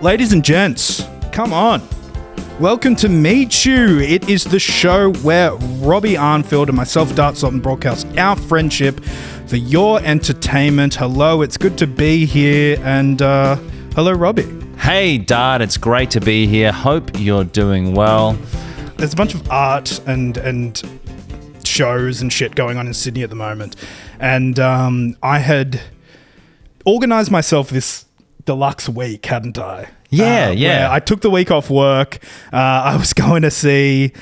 Ladies and gents, come on. Welcome to Meet You. It is the show where Robbie Arnfield and myself, Dart Sultan, broadcast our friendship for your entertainment. Hello, it's good to be here. And hello, Robbie. Hey, Dart, it's great to be here. Hope you're doing well. There's a bunch of art and shows and shit going on in Sydney at the moment. And I had organised myself this deluxe week, hadn't I? Yeah. I took the week off work. I was going to see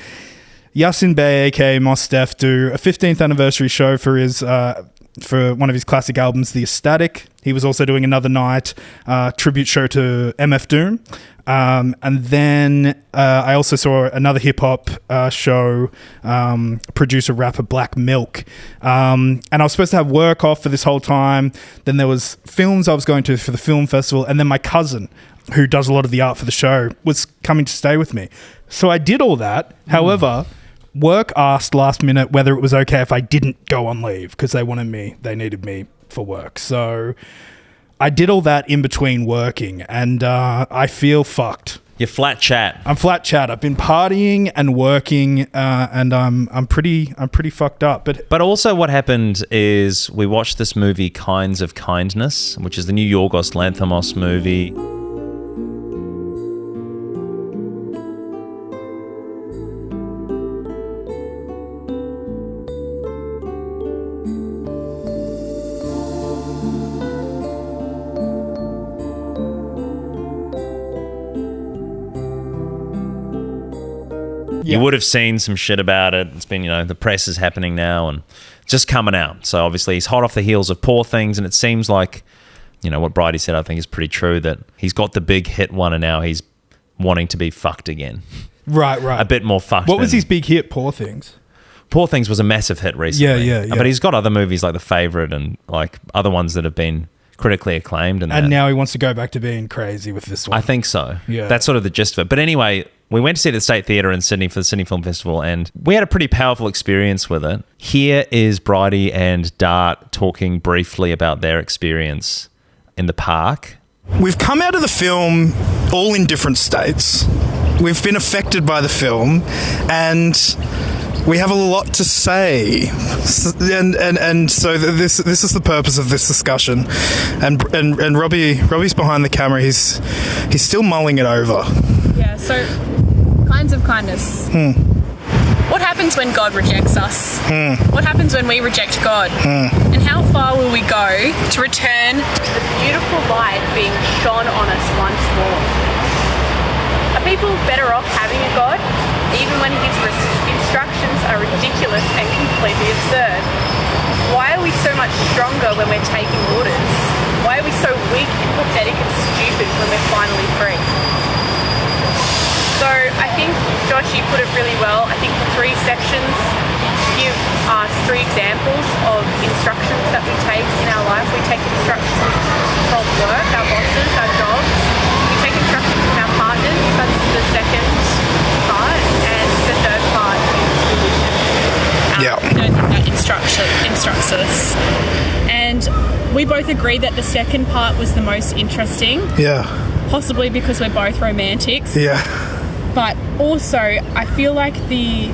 Yasiin Bey, aka Mos Def, do a 15th anniversary show for his for one of his classic albums, The Ecstatic. He was also doing another night tribute show to MF Doom. And then I also saw another hip-hop show, producer rapper Black Milk. And I was supposed to have work off for this whole time. Then there was films I was going to for the film festival. And then my cousin, who does a lot of the art for the show, was coming to stay with me. So I did all that. However, work asked last minute whether it was okay if I didn't go on leave because they needed me for work. So I did all that in between working, and I feel fucked. You're flat chat. I'm flat chat. I've been partying and working, and I'm pretty fucked up. But also what happened is we watched this movie, Kinds of Kindness, which is the new Yorgos Lanthimos movie. You would have seen some shit about it. It's been, the press is happening now and just coming out. So obviously he's hot off the heels of Poor Things, and it seems like, what Bridie said I think is pretty true, that he's got the big hit one and now he's wanting to be fucked again. Right. A bit more fucked. What was his big hit, Poor Things? Poor Things was a massive hit recently. Yeah. But he's got other movies like The Favourite and like other ones that have been critically acclaimed. And now he wants to go back to being crazy with this one. I think so. Yeah. That's sort of the gist of it. But anyway, we went to see it at the State Theatre in Sydney for the Sydney Film Festival, and we had a pretty powerful experience with it. Here is Bridie and Dart talking briefly about their experience in the park. We've come out of the film all in different states. We've been affected by the film, and we have a lot to say, and so this is the purpose of this discussion. And Robbie's behind the camera. He's still mulling it over. Yeah. So, Kinds of Kindness. What happens when God rejects us? What happens when we reject God? And how far will we go to return to the beautiful light being shone on us once more? Are people better off having a God, even when his instructions are ridiculous and completely absurd? Why are we so much stronger when we're taking orders? Why are we so weak and pathetic and stupid when we're finally free? So I think, Josh, you put it really well. I think the three sections give us three examples of instructions that we take in our life. We take instructions from work, our bosses, our jobs. We take instructions from our partners. That's the second part. And the third part is religion. I don't think that instructs us. And we both agree that the second part was the most interesting. Yeah. Possibly because we're both romantics. Yeah. But also, I feel like the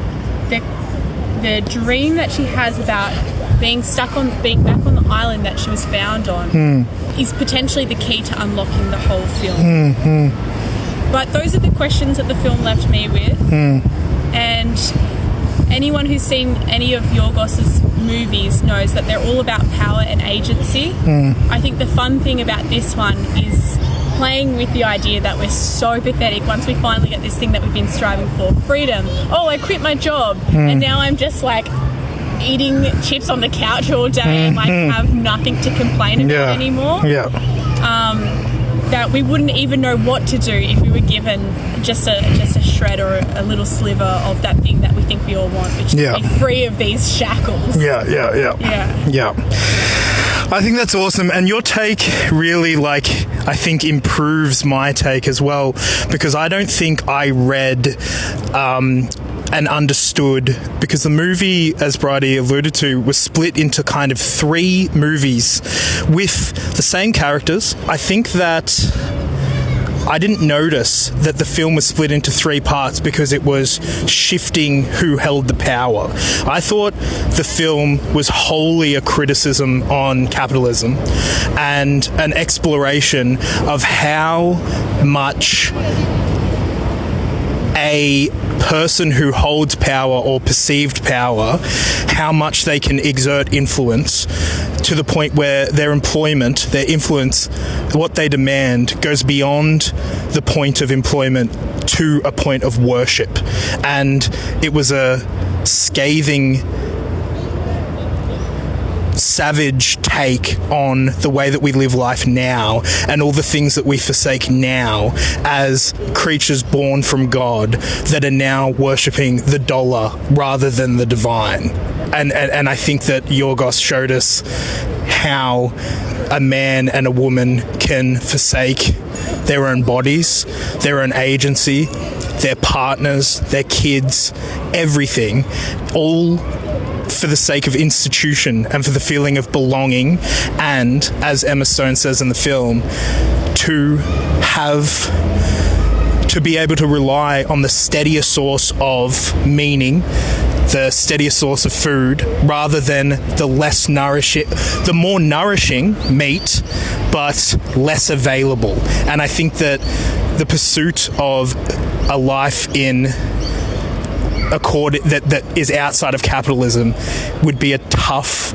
dream that she has about being back on the island that she was found on is potentially the key to unlocking the whole film. But those are the questions that the film left me with. And anyone who's seen any of Yorgos's movies knows that they're all about power and agency. I think the fun thing about this one is playing with the idea that we're so pathetic once we finally get this thing that we've been striving for, freedom. Oh, I quit my job and now I'm just like eating chips on the couch all day and like have nothing to complain about anymore. That we wouldn't even know what to do if we were given just a shred or a little sliver of that thing that we think we all want, which is to be free of these shackles. Yeah. I think that's awesome, and your take really, I think improves my take as well, because I don't think I read and understood, because the movie, as Bridie alluded to, was split into kind of three movies with the same characters. I think that I didn't notice that the film was split into 3 parts because it was shifting who held the power. I thought the film was wholly a criticism on capitalism and an exploration of how much a person who holds power or perceived power, how much they can exert influence to the point where their employment, their influence, what they demand goes beyond the point of employment to a point of worship. And it was a scathing, savage take on the way that we live life now and all the things that we forsake now as creatures born from God that are now worshipping the dollar rather than the divine. And I think that Yorgos showed us how a man and a woman can forsake their own bodies, their own agency, their partners, their kids, everything, all for the sake of institution and for the feeling of belonging, and, as Emma Stone says in the film, to be able to rely on the steadier source of meaning, the steadier source of food, rather than the more nourishing meat, but less available. And I think that the pursuit of a life that is outside of capitalism would be a tough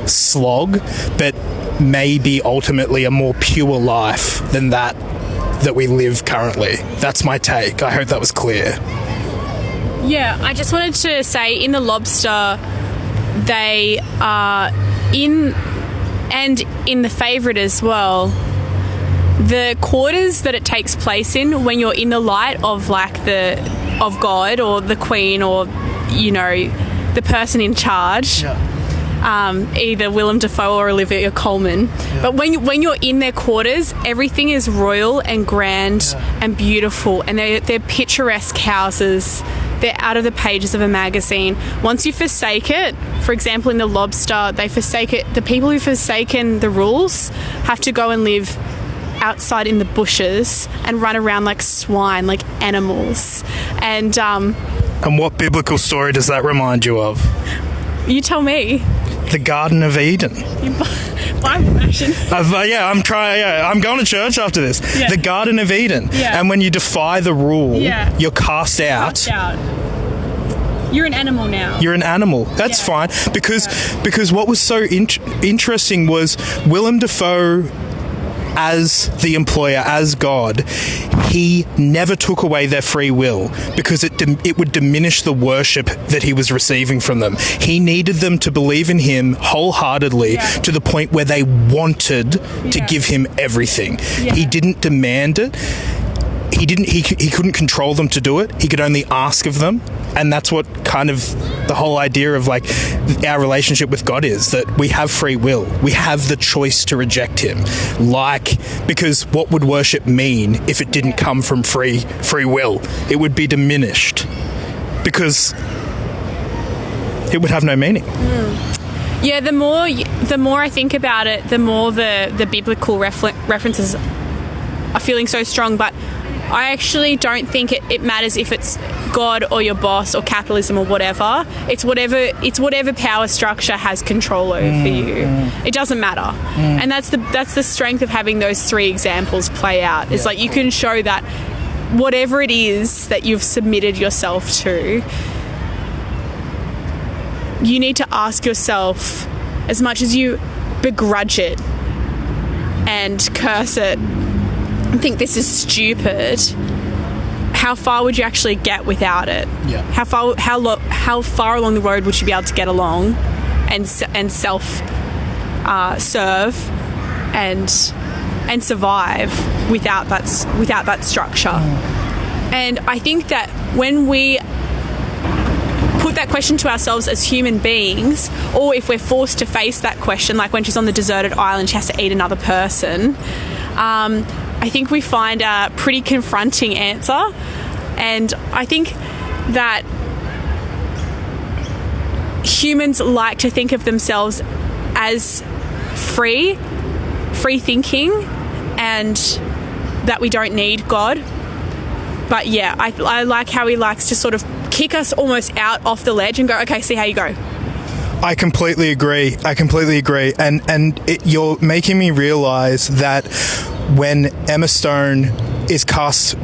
slog, but maybe ultimately a more pure life than that we live currently. That's my take. I hope that was clear. Yeah, I just wanted to say in The Lobster, they are in The Favourite as well, the quarters that it takes place in when you're in the light of of God or the Queen or, you know, the person in charge, either Willem Dafoe or Olivia Colman. Yeah. But when you're in their quarters, everything is royal and grand and beautiful, and they're picturesque houses. They're out of the pages of a magazine. Once you forsake it, for example, in The Lobster, they forsake it. The people who've forsaken the rules have to go and live outside in the bushes and run around like swine, like animals. And what biblical story does that remind you of? You tell me. The Garden of Eden. Bible version. I'm going to church after this. Yeah. The Garden of Eden. Yeah. And when you defy the rule, you're cast out. You're an animal now. You're an animal. That's fine. Because what was so interesting was Willem Dafoe, as the employer, as God, he never took away their free will because it would diminish the worship that he was receiving from them. He needed them to believe in him wholeheartedly to the point where they wanted to give him everything. He didn't demand it. He couldn't control them to do it. He could only ask of them. And that's what kind of the whole idea of like our relationship with God is, that we have free will. We have the choice to reject him. Because what would worship mean if it didn't come from free will? It would be diminished because it would have no meaning. Yeah, the more I think about it, the more the biblical references are feeling so strong. But I actually don't think it matters if it's God or your boss or capitalism or whatever. It's whatever power structure has control over you. It doesn't matter. And that's the strength of having those 3 examples play out. It's like you can show that whatever it is that you've submitted yourself to, you need to ask yourself, as much as you begrudge it and curse it, think this is stupid, how far would you actually get without it? Yeah. How far along the road would you be able to get along and self serve and survive without that structure? And I think that when we put that question to ourselves as human beings, or if we're forced to face that question, like when she's on the deserted island, she has to eat another person, I think we find a pretty confronting answer. And I think that humans like to think of themselves as free thinking and that we don't need God. But yeah, I like how he likes to sort of kick us almost out off the ledge and go, okay, see how you go. I completely agree. You're making me realise that when Emma Stone is cast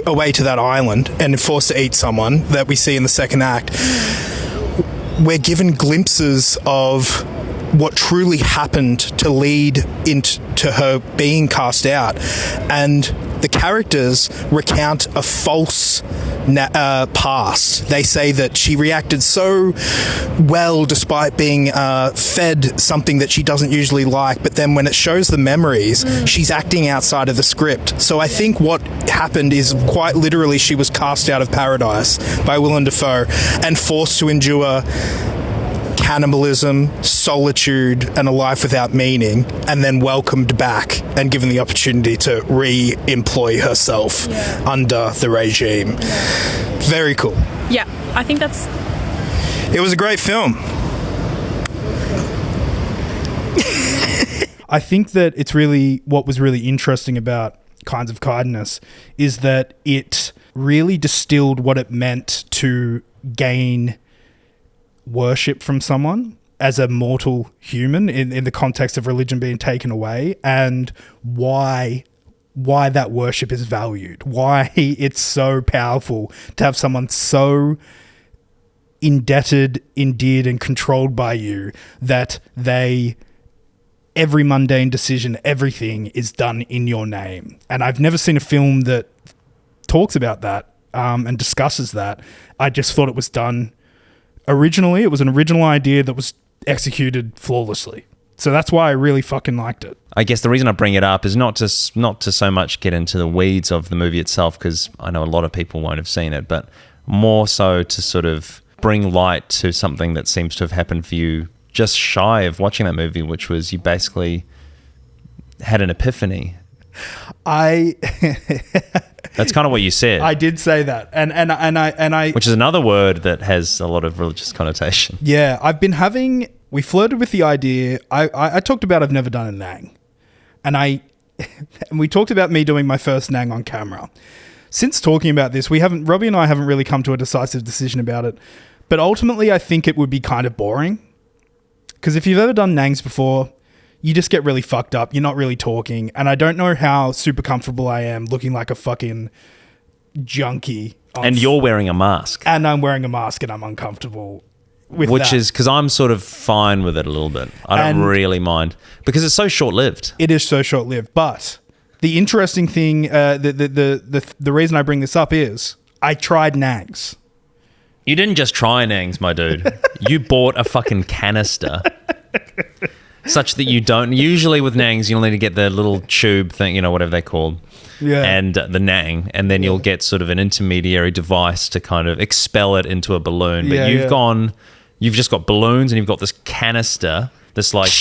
away to that island and forced to eat someone that we see in the second act, we're given glimpses of what truly happened to lead into her being cast out. And the characters recount a false past. They say that she reacted so well despite being fed something that she doesn't usually like, but then when it shows the memories, she's acting outside of the script. So I think what happened is quite literally she was cast out of paradise by Willem Dafoe and forced to endure cannibalism, solitude, and a life without meaning, and then welcomed back and given the opportunity to re-employ herself under the regime. Very cool. Yeah, I think that's... It was a great film. I think that it's really, what was really interesting about Kinds of Kindness is that it really distilled what it meant to gain worship from someone as a mortal human in the context of religion being taken away, and why that worship is valued, why it's so powerful to have someone so indebted, endeared, and controlled by you that every mundane decision, everything is done in your name. And I've never seen a film that talks about that and discusses that. I just thought it was done originally. It was an original idea that was executed flawlessly. So that's why I really fucking liked it. I guess the reason I bring it up is not to so much get into the weeds of the movie itself, because I know a lot of people won't have seen it, but more so to sort of bring light to something that seems to have happened for you just shy of watching that movie, which was you basically had an epiphany. That's kind of what you said. I did say that, and I which is another word that has a lot of religious connotation. Yeah, we flirted with the idea. I talked about I've never done a nang, and we talked about me doing my first nang on camera. Since talking about this, Robbie and I haven't really come to a decisive decision about it, but ultimately I think it would be kind of boring, because if you've ever done nangs before, you just get really fucked up. You're not really talking. And I don't know how super comfortable I am looking like a fucking junkie. And you're wearing a mask. And I'm wearing a mask and I'm uncomfortable with Which that. is because I'm sort of fine with it a little bit. I don't really mind because it's so short-lived. It is so short-lived. But the interesting thing, the reason I bring this up is I tried nangs. You didn't just try nangs, my dude. You bought a fucking canister. Such that you don't... Usually with nangs, you'll need to get the little tube thing, whatever they're called. Yeah. And the nang. And then you'll get sort of an intermediary device to kind of expel it into a balloon. But you've just got balloons and you've got this canister that's like...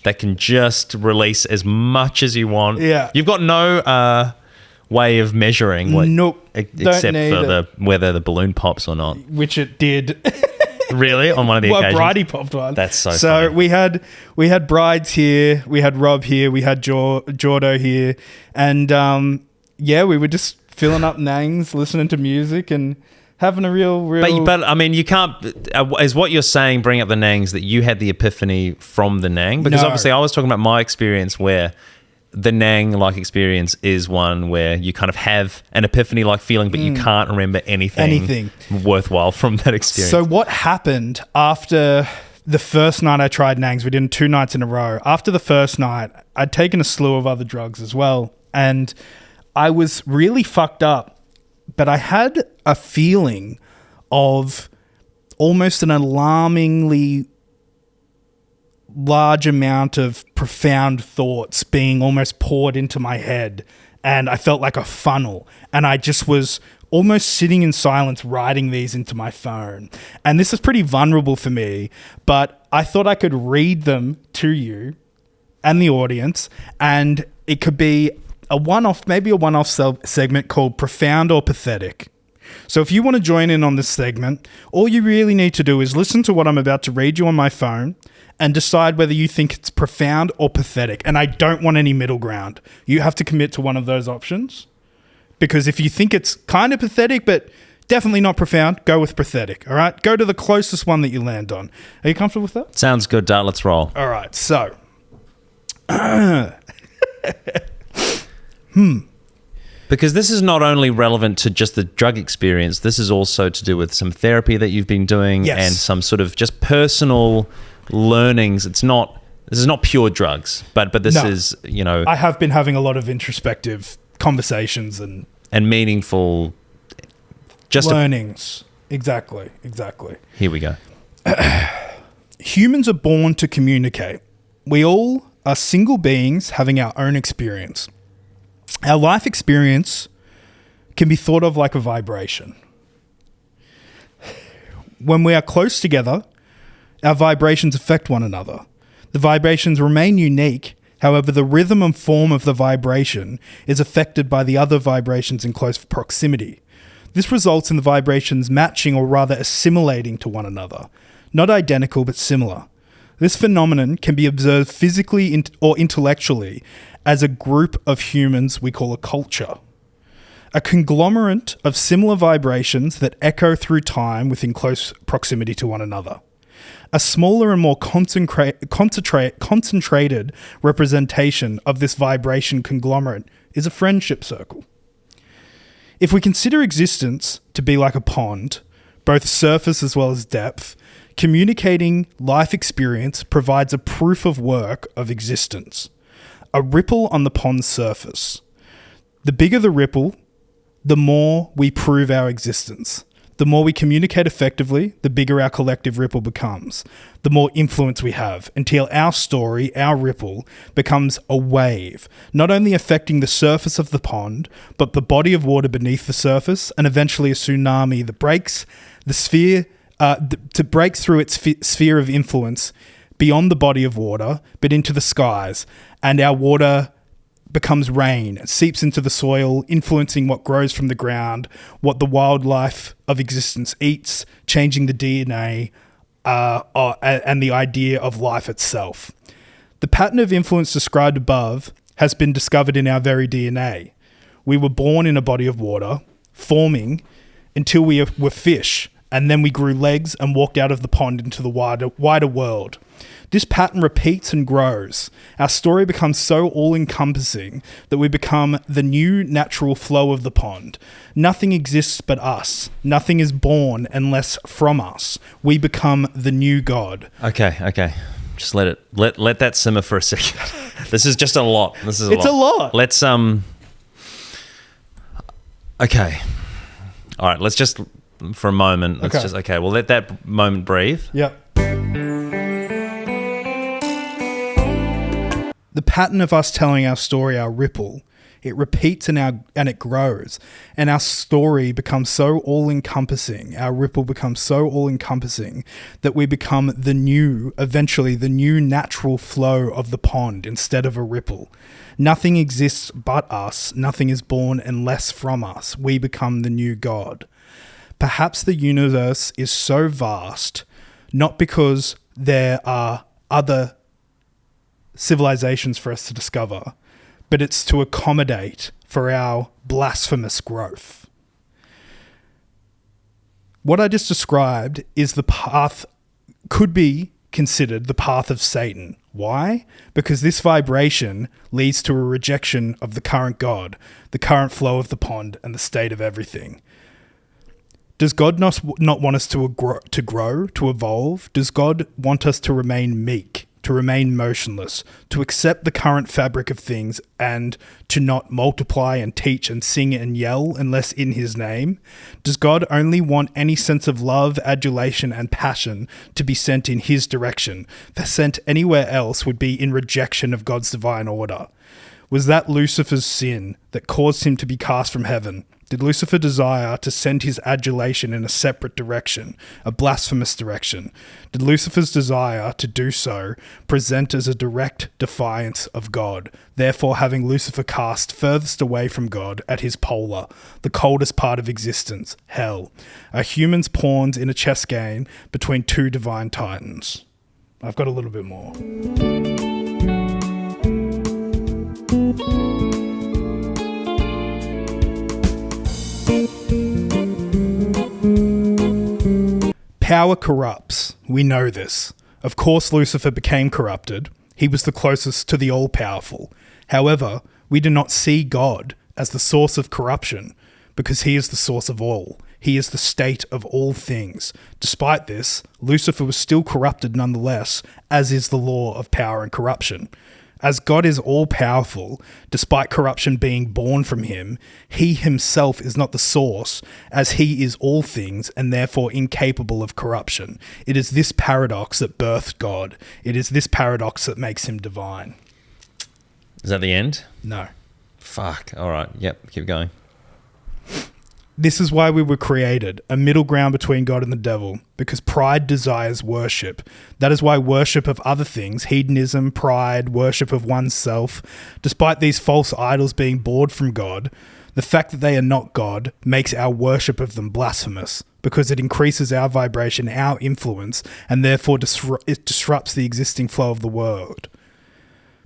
that can just release as much as you want. Yeah. You've got no way of measuring except for whether the balloon pops or not. Which it did. Really? On one of the occasions? Bridie popped one. That's so funny. We had Brides here, we had Rob here, we had Jordo here, and we were just filling up nangs, listening to music and having a real... But I mean, you can't... is what you're saying, bring up the nangs, that you had the epiphany from the nang? Because obviously I was talking about my experience where... the Nang-like experience is one where you kind of have an epiphany-like feeling, but you can't remember anything worthwhile from that experience. So what happened after the first night I tried Nangs? We did 2 nights in a row. After the first night, I'd taken a slew of other drugs as well, and I was really fucked up, but I had a feeling of almost an alarmingly large amount of profound thoughts being almost poured into my head, and I felt like a funnel, and I just was almost sitting in silence writing these into my phone. And this is pretty vulnerable for me, but I thought I could read them to you and the audience, and it could be a one-off segment called Profound or Pathetic. So if you want to join in on this segment, all you really need to do is listen to what I'm about to read you on my phone and decide whether you think it's profound or pathetic. And I don't want any middle ground. You have to commit to one of those options. Because if you think it's kind of pathetic, but definitely not profound, go with pathetic, all right? Go to the closest one that you land on. Are you comfortable with that? Sounds good, Dart. Let's roll. All right, so... Because this is not only relevant to just the drug experience, this is also to do with some therapy that you've been doing and some sort of just personal learnings. This is not pure drugs, but this is, you know... I have been having a lot of introspective conversations and meaningful learnings. Exactly. Here we go. Humans are born to communicate. We all are single beings having our own experience. Our life experience can be thought of like a vibration. When we are close together, our vibrations affect one another. The vibrations remain unique. However, the rhythm and form of the vibration is affected by the other vibrations in close proximity. This results in the vibrations matching or rather assimilating to one another. Not identical, but similar. This phenomenon can be observed physically or intellectually as a group of humans we call a culture. A conglomerate of similar vibrations that echo through time within close proximity to one another. A smaller and more concentrated representation of this vibration conglomerate is a friendship circle. If we consider existence to be like a pond, both surface as well as depth, communicating life experience provides a proof of work of existence. A ripple on the pond's surface. The bigger the ripple, the more we prove our existence. The more we communicate effectively, the bigger our collective ripple becomes. The more influence we have, until our story, our ripple, becomes a wave, not only affecting the surface of the pond, but the body of water beneath the surface, and eventually a tsunami that breaks the sphere, to break through its sphere of influence beyond the body of water, but into the skies, and our water becomes rain. It seeps into the soil, influencing what grows from the ground, what the wildlife of existence eats, changing the DNA and the idea of life itself. The pattern of influence described above has been discovered in our very DNA. We were born in a body of water, forming until we were fish, and then we grew legs and walked out of the pond into the wider world. This pattern repeats and grows. Our story becomes so all-encompassing that we become the new natural flow of the pond. Nothing exists but us. Nothing is born unless from us. We become the new God. Okay. Just let that simmer for a second. This is just a lot. It's a lot. Let's Okay. All right. Let's just for a moment. We'll let that moment breathe. Yep. The pattern of us telling our story, our ripple, it repeats and it grows. And our story becomes so all-encompassing, our ripple becomes so all-encompassing that we become eventually the new natural flow of the pond instead of a ripple. Nothing exists but us. Nothing is born unless from us. We become the new God. Perhaps the universe is so vast, not because there are other civilizations for us to discover, but it's to accommodate for our blasphemous growth. What I just described is the path, could be considered the path of Satan. Why? Because this vibration leads to a rejection of the current God, the current flow of the pond, and the state of everything. Does God not want us to grow, to evolve? Does God want us to remain meek, to remain motionless, to accept the current fabric of things, and to not multiply and teach and sing and yell unless in his name? Does God only want any sense of love, adulation, and passion to be sent in his direction? If sent anywhere else would be in rejection of God's divine order. Was that Lucifer's sin that caused him to be cast from heaven? Did Lucifer desire to send his adulation in a separate direction, a blasphemous direction? Did Lucifer's desire to do so present as a direct defiance of God, therefore having Lucifer cast furthest away from God at his polar, the coldest part of existence, hell, a human's pawns in a chess game between two divine titans? I've got a little bit more. Power corrupts. We know this. Of course, Lucifer became corrupted. He was the closest to the all-powerful. However, we do not see God as the source of corruption because he is the source of all. He is the state of all things. Despite this, Lucifer was still corrupted nonetheless, as is the law of power and corruption. As God is all-powerful, despite corruption being born from him, he himself is not the source, as he is all things and therefore incapable of corruption. It is this paradox that birthed God. It is this paradox that makes him divine. Is that the end? No. Fuck. All right. Yep. Keep going. This is why we were created, a middle ground between God and the devil, because pride desires worship. That is why worship of other things, hedonism, pride, worship of oneself, despite these false idols being born from God, the fact that they are not God makes our worship of them blasphemous, because it increases our vibration, our influence, and therefore it disrupts the existing flow of the world.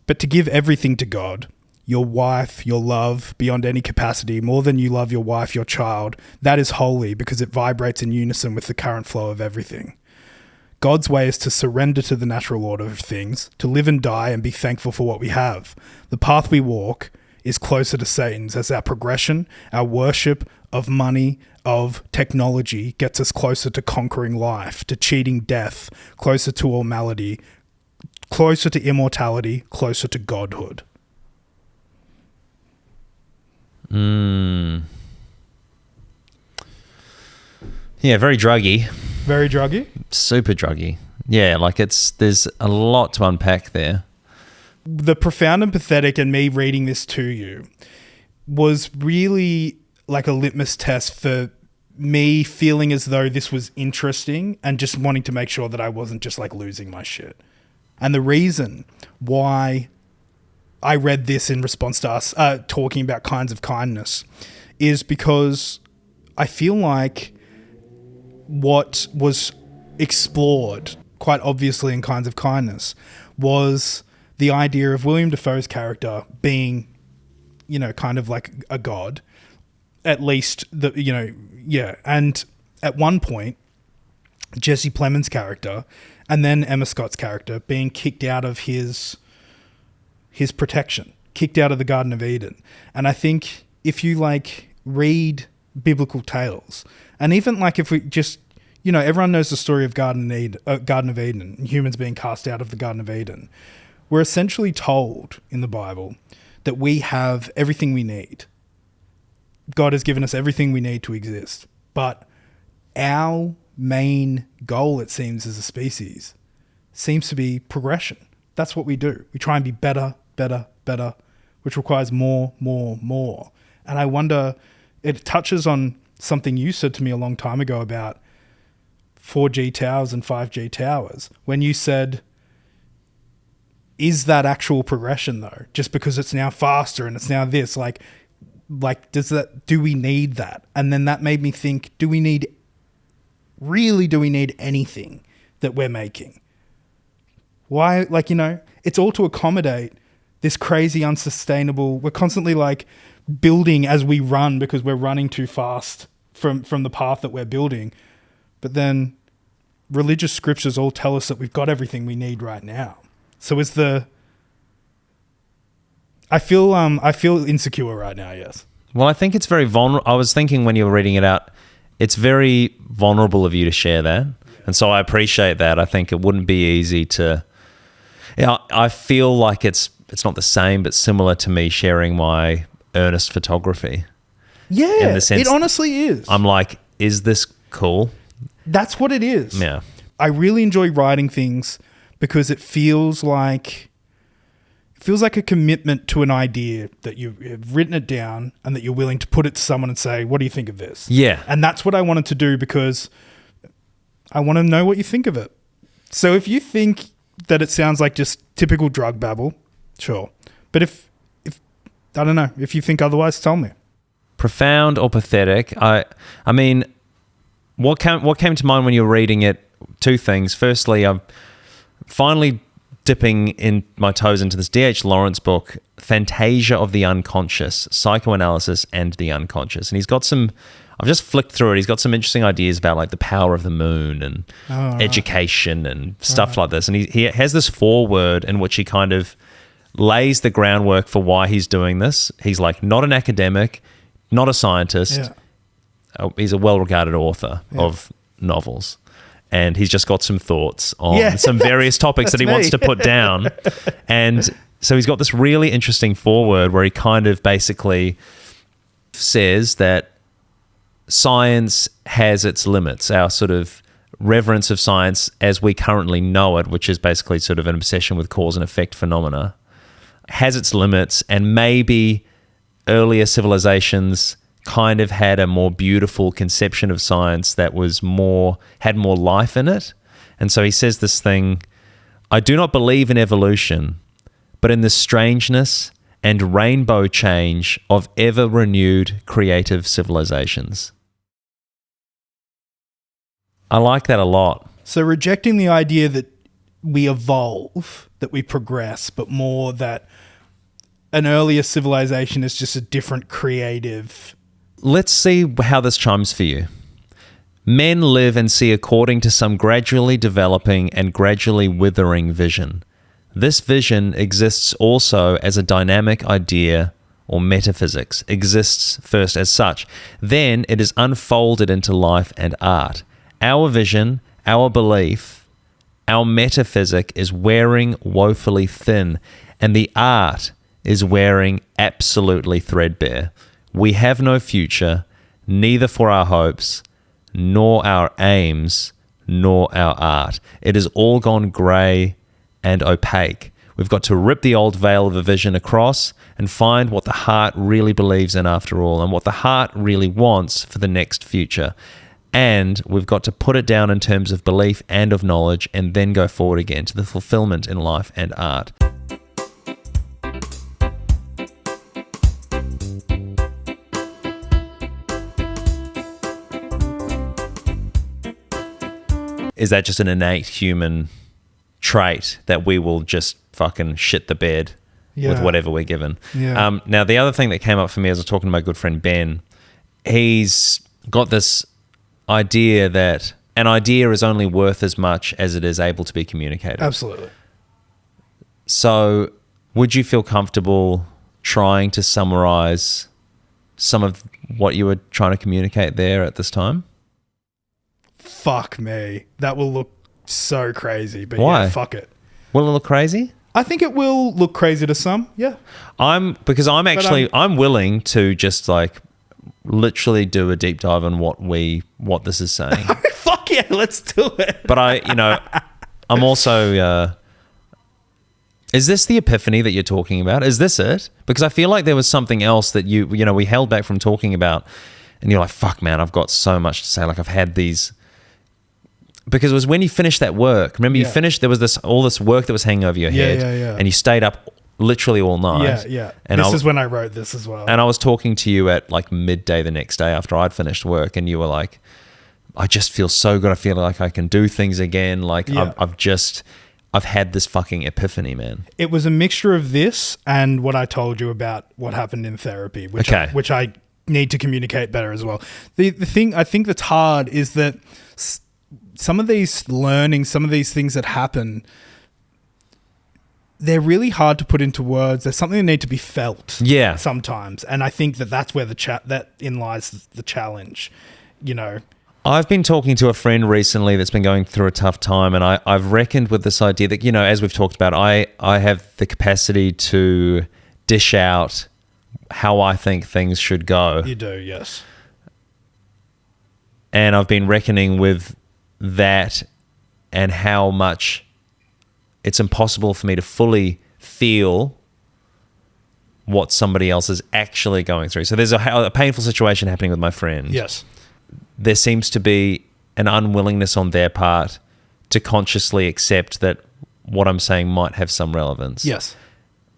But to give everything to God, your wife, your love, beyond any capacity, more than you love your wife, your child, that is holy because it vibrates in unison with the current flow of everything. God's way is to surrender to the natural order of things, to live and die and be thankful for what we have. The path we walk is closer to Satan's as our progression, our worship of money, of technology gets us closer to conquering life, to cheating death, closer to normality, closer to immortality, closer to godhood. Yeah, very druggy. Very druggy? Super druggy. Yeah, like there's a lot to unpack there. The profound and pathetic, and me reading this to you, was really like a litmus test for me feeling as though this was interesting and just wanting to make sure that I wasn't just like losing my shit. And the reason why I read this in response to us talking about kinds of kindness is because I feel like what was explored quite obviously in Kinds of Kindness was the idea of William Dafoe's character being, you know, kind of like a god, at least and at one point Jesse Plemons' character and then Emma Scott's character being kicked out of his protection, kicked out of the Garden of Eden. And I think if you like read biblical tales, and even like if we just, you know, everyone knows the story of Garden of Eden, and humans being cast out of the Garden of Eden. We're essentially told in the Bible that we have everything we need. God has given us everything we need to exist. But our main goal, it seems, as a species, seems to be progression. That's what we do. We try and be better, which requires more. And I wonder, it touches on something you said to me a long time ago about 4G towers and 5G towers, when you said, is that actual progression though? Just because it's now faster and it's now this, like do we need that? And then that made me think, do we need anything that we're making? Why, like, you know, it's all to accommodate this crazy, unsustainable, we're constantly like building as we run because we're running too fast from the path that we're building. But then religious scriptures all tell us that we've got everything we need right now. So I feel insecure right now, yes. Well, I think it's very vulnerable. I was thinking when you were reading it out, it's very vulnerable of you to share that. And so I appreciate that. I think it wouldn't be easy to... Yeah, I feel like it's not the same, but similar to me sharing my earnest photography. Yeah, in the sense it honestly is. I'm like, is this cool? That's what it is. Yeah. I really enjoy writing things because it feels like a commitment to an idea that you've written it down and that you're willing to put it to someone and say, what do you think of this? Yeah. And that's what I wanted to do because I want to know what you think of it. So if you think that it sounds like just typical drug babble, sure. But if I don't know, if you think otherwise, tell me. Profound or pathetic? I mean, what came to mind when you were reading it? Two things. Firstly, finally dipping in my toes into this D.H. Lawrence book, Fantasia of the Unconscious, Psychoanalysis and the Unconscious. And he's got some, I've just flicked through it, he's got some interesting ideas about like the power of the moon and education and stuff like this. And he has this foreword in which he kind of lays the groundwork for why he's doing this. He's like not an academic, not a scientist. He's a well-regarded author of novels. And he's just got some thoughts on some various topics that he wants to put down. And so he's got this really interesting foreword where he kind of basically says that science has its limits. Our sort of reverence of science as we currently know it, which is basically sort of an obsession with cause and effect phenomena, has its limits, and maybe earlier civilizations kind of had a more beautiful conception of science that was had more life in it. And so he says this thing, I do not believe in evolution, but in the strangeness and rainbow change of ever-renewed creative civilizations. I like that a lot. So rejecting the idea that we evolve, that we progress, but more that an earlier civilization is just a different creative. Let's see how this chimes for you. Men live and see according to some gradually developing and gradually withering vision. This vision exists also as a dynamic idea or metaphysics, exists first as such. Then it is unfolded into life and art. Our vision, our belief, our metaphysic is wearing woefully thin, and the art is wearing absolutely threadbare. We have no future, neither for our hopes, nor our aims, nor our art. It has all gone grey and opaque. We've got to rip the old veil of a vision across and find what the heart really believes in after all, and what the heart really wants for the next future. And we've got to put it down in terms of belief and of knowledge, and then go forward again to the fulfillment in life and art. Is that just an innate human trait that we will just fucking shit the bed with whatever we're given? Now, the other thing that came up for me as I was talking to my good friend Ben, he's got this idea that an idea is only worth as much as it is able to be communicated. Absolutely. So would you feel comfortable trying to summarize some of what you were trying to communicate there at this time? Fuck me. That will look so crazy. But why? Yeah, fuck it. Will it look crazy? I think it will look crazy to some. Yeah. I'm willing to just like literally do a deep dive on what this is saying. Fuck yeah, let's do it. But I'm also is this the epiphany that you're talking about? Is this it? Because I feel like there was something else that we held back from talking about, and you're like, fuck man, I've got so much to say. Like I've had these. Because it was when you finished that work. Remember, you finished, there was all this work that was hanging over your head. And you stayed up literally all night. Yeah. And this is when I wrote this as well. And I was talking to you at like midday the next day after I'd finished work, and you were like, I just feel so good. I feel like I can do things again. Like I've had this fucking epiphany, man. It was a mixture of this and what I told you about what happened in therapy, which I need to communicate better as well. The thing I think that's hard is that some of these learnings, some of these things that happen, they're really hard to put into words. There's something that need to be felt sometimes. And I think that's where that in lies the challenge, I've been talking to a friend recently that's been going through a tough time, and I've reckoned with this idea that, as we've talked about, I have the capacity to dish out how I think things should go. You do, yes. And I've been reckoning with that and how much it's impossible for me to fully feel what somebody else is actually going through. So there's a painful situation happening with my friend. Yes. There seems to be an unwillingness on their part to consciously accept that what I'm saying might have some relevance. Yes.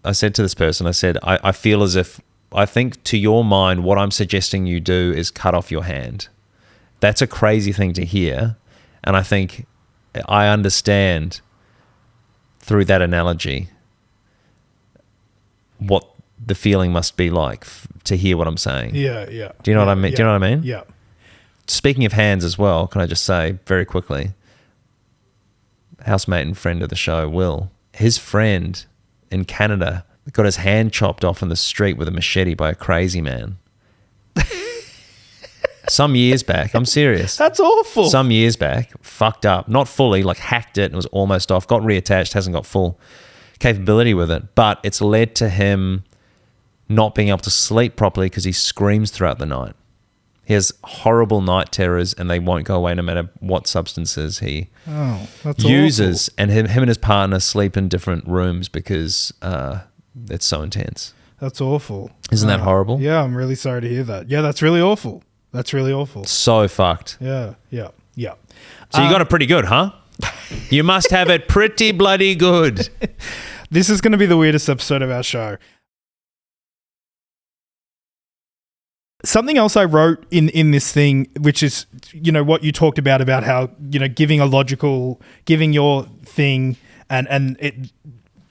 I said to this person, I feel as if, I think to your mind, what I'm suggesting you do is cut off your hand. That's a crazy thing to hear. And I think I understand through that analogy what the feeling must be like to hear what I'm saying. Yeah, yeah. Do you know what I mean? Yeah, Do you know what I mean? Yeah. Speaking of hands as well, can I just say very quickly, housemate and friend of the show, Will, his friend in Canada got his hand chopped off in the street with a machete by a crazy man. Some years back, I'm serious. That's awful. Some years back, fucked up, not fully, like hacked it and was almost off, got reattached, hasn't got full capability with it, but it's led to him not being able to sleep properly because he screams throughout the night. He has horrible night terrors and they won't go away no matter what substances he uses. Awful. And him and his partner sleep in different rooms because it's so intense. That's awful. Isn't that horrible? Yeah, I'm really sorry to hear that. Yeah, that's really awful. That's really awful. So fucked. Yeah, yeah, yeah. So you got it pretty good, huh? You must have it pretty bloody good. This is going to be the weirdest episode of our show. Something else I wrote in this thing, which is, you know, what you talked about how, you know, giving your thing and it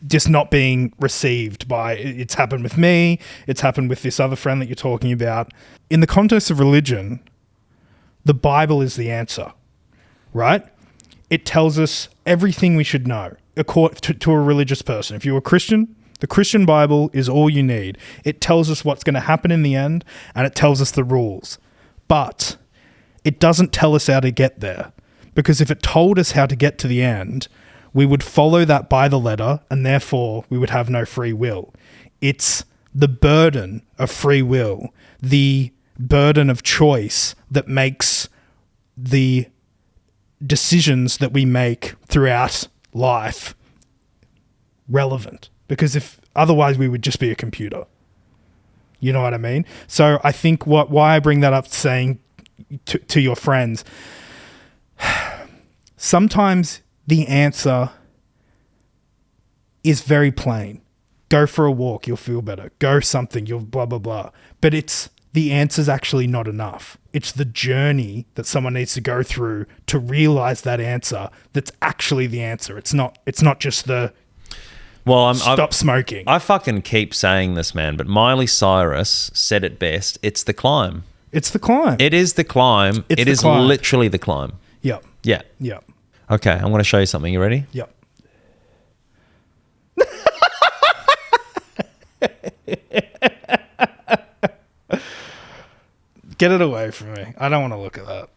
just not being received by, it's happened with me, it's happened with this other friend that you're talking about. In the context of religion, the Bible is the answer, right? It tells us everything we should know to a religious person. If you're a Christian, the Christian Bible is all you need. It tells us what's going to happen in the end, and it tells us the rules. But it doesn't tell us how to get there, because if it told us how to get to the end, we would follow that by the letter, and therefore we would have no free will. It's the burden of free will, the burden of choice that makes the decisions that we make throughout life relevant. Because if otherwise we would just be a computer. You know what I mean? So I think why I bring that up, saying to your friends, sometimes the answer is very plain. Go for a walk, you'll feel better. Go something, you'll blah, blah, blah. But the answer's actually not enough. It's the journey that someone needs to go through to realize that answer that's actually the answer. It's not just the stop smoking. I fucking keep saying this, man, but Miley Cyrus said it best. It's the climb. It's the climb. It is the climb. It is literally the climb. Yep. Yeah. Yep. Okay, I'm going to show you something. You ready? Yep. Get it away from me. I don't want to look at that.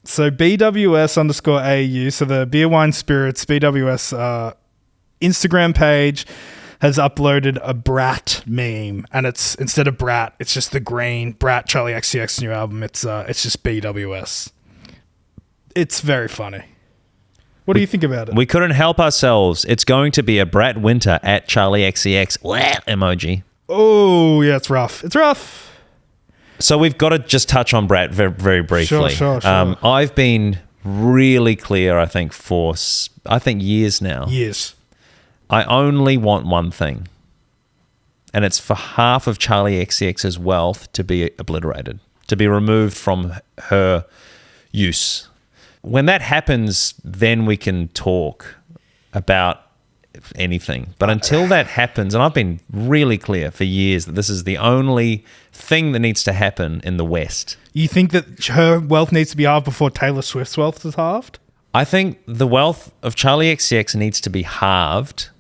So BWS_AU, so the Beer Wine Spirits BWS Instagram page has uploaded a Brat meme, and it's, instead of Brat, it's just the green Brat Charlie XCX new album. It's just BWS. It's very funny. What do you think about it? We couldn't help ourselves. It's going to be a Brat winter at Charlie XCX emoji. Oh, yeah, it's rough. It's rough. So we've got to just touch on Brat very, very briefly. Sure. I've been really clear, I think, for years now. Years. I only want one thing, and it's for half of Charlie XCX's wealth to be obliterated, to be removed from her use. When that happens, then we can talk about anything. But until that happens, and I've been really clear for years that this is the only thing that needs to happen in the West. You think that her wealth needs to be halved before Taylor Swift's wealth is halved? I think the wealth of Charlie XCX needs to be halved.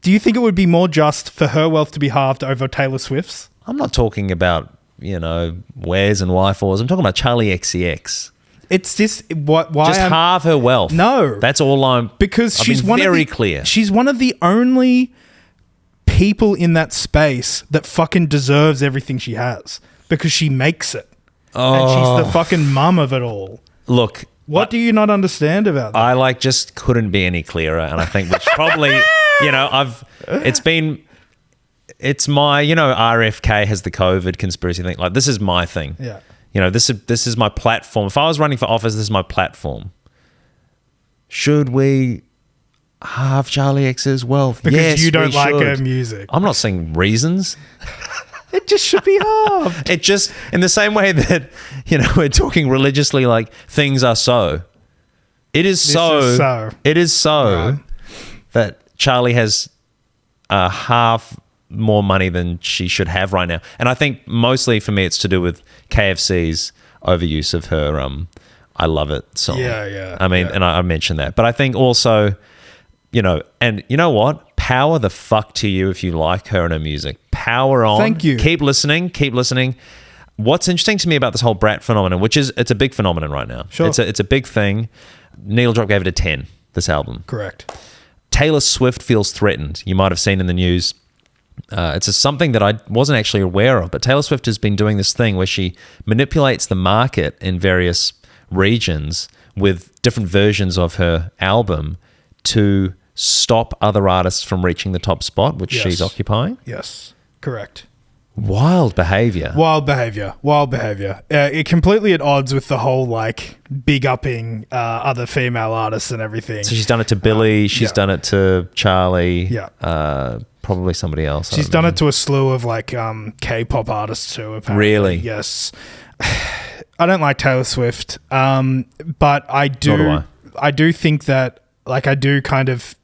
Do you think it would be more just for her wealth to be halved over Taylor Swift's? I'm not talking about, wheres and why-fors. I'm talking about Charlie XCX. It's just why just halve her wealth. No, that's all because I've she's been very clear. She's one of the only people in that space that fucking deserves everything she has because she makes it, and she's the fucking mum of it all. Look, what do you not understand about that? I just couldn't be any clearer, and I think which probably it's my RFK has the COVID conspiracy thing. Like, this is my thing. Yeah. This is my platform. If I was running for office, this is my platform. Should we halve Charlie X's wealth? Because yes, you don't we like should. her music. I'm not saying reasons. It just should be halved. It just, in the same way that, we're talking religiously like things are so. It is so. It is so Right. that Charlie has half more money than she should have right now, and I think mostly for me it's to do with KFC's overuse of her "I Love It" song. Yeah. I mean, and I mentioned that, but I think also, and you know what? Power the fuck to you if you like her and her music. Power on. Thank you. Keep listening. Keep listening. What's interesting to me about this whole Brat phenomenon, which is it's a big phenomenon right now. Sure. It's a big thing. Needle Drop gave it a 10. This album. Correct. Taylor Swift feels threatened. You might have seen in the news. It's something that I wasn't actually aware of, but Taylor Swift has been doing this thing where she manipulates the market in various regions with different versions of her album to stop other artists from reaching the top spot, which Yes. she's occupying. Yes. Correct. Wild behavior. Wild behavior. It completely at odds with the whole like big upping other female artists and everything. So she's done it to Billy. She's yeah. done it to Charlie. Yeah. Probably somebody else. She's done it to a slew of like K-pop artists too. Apparently. Really? Yes. I don't like Taylor Swift, but I do. Nor do I. I do think that like I do kind of.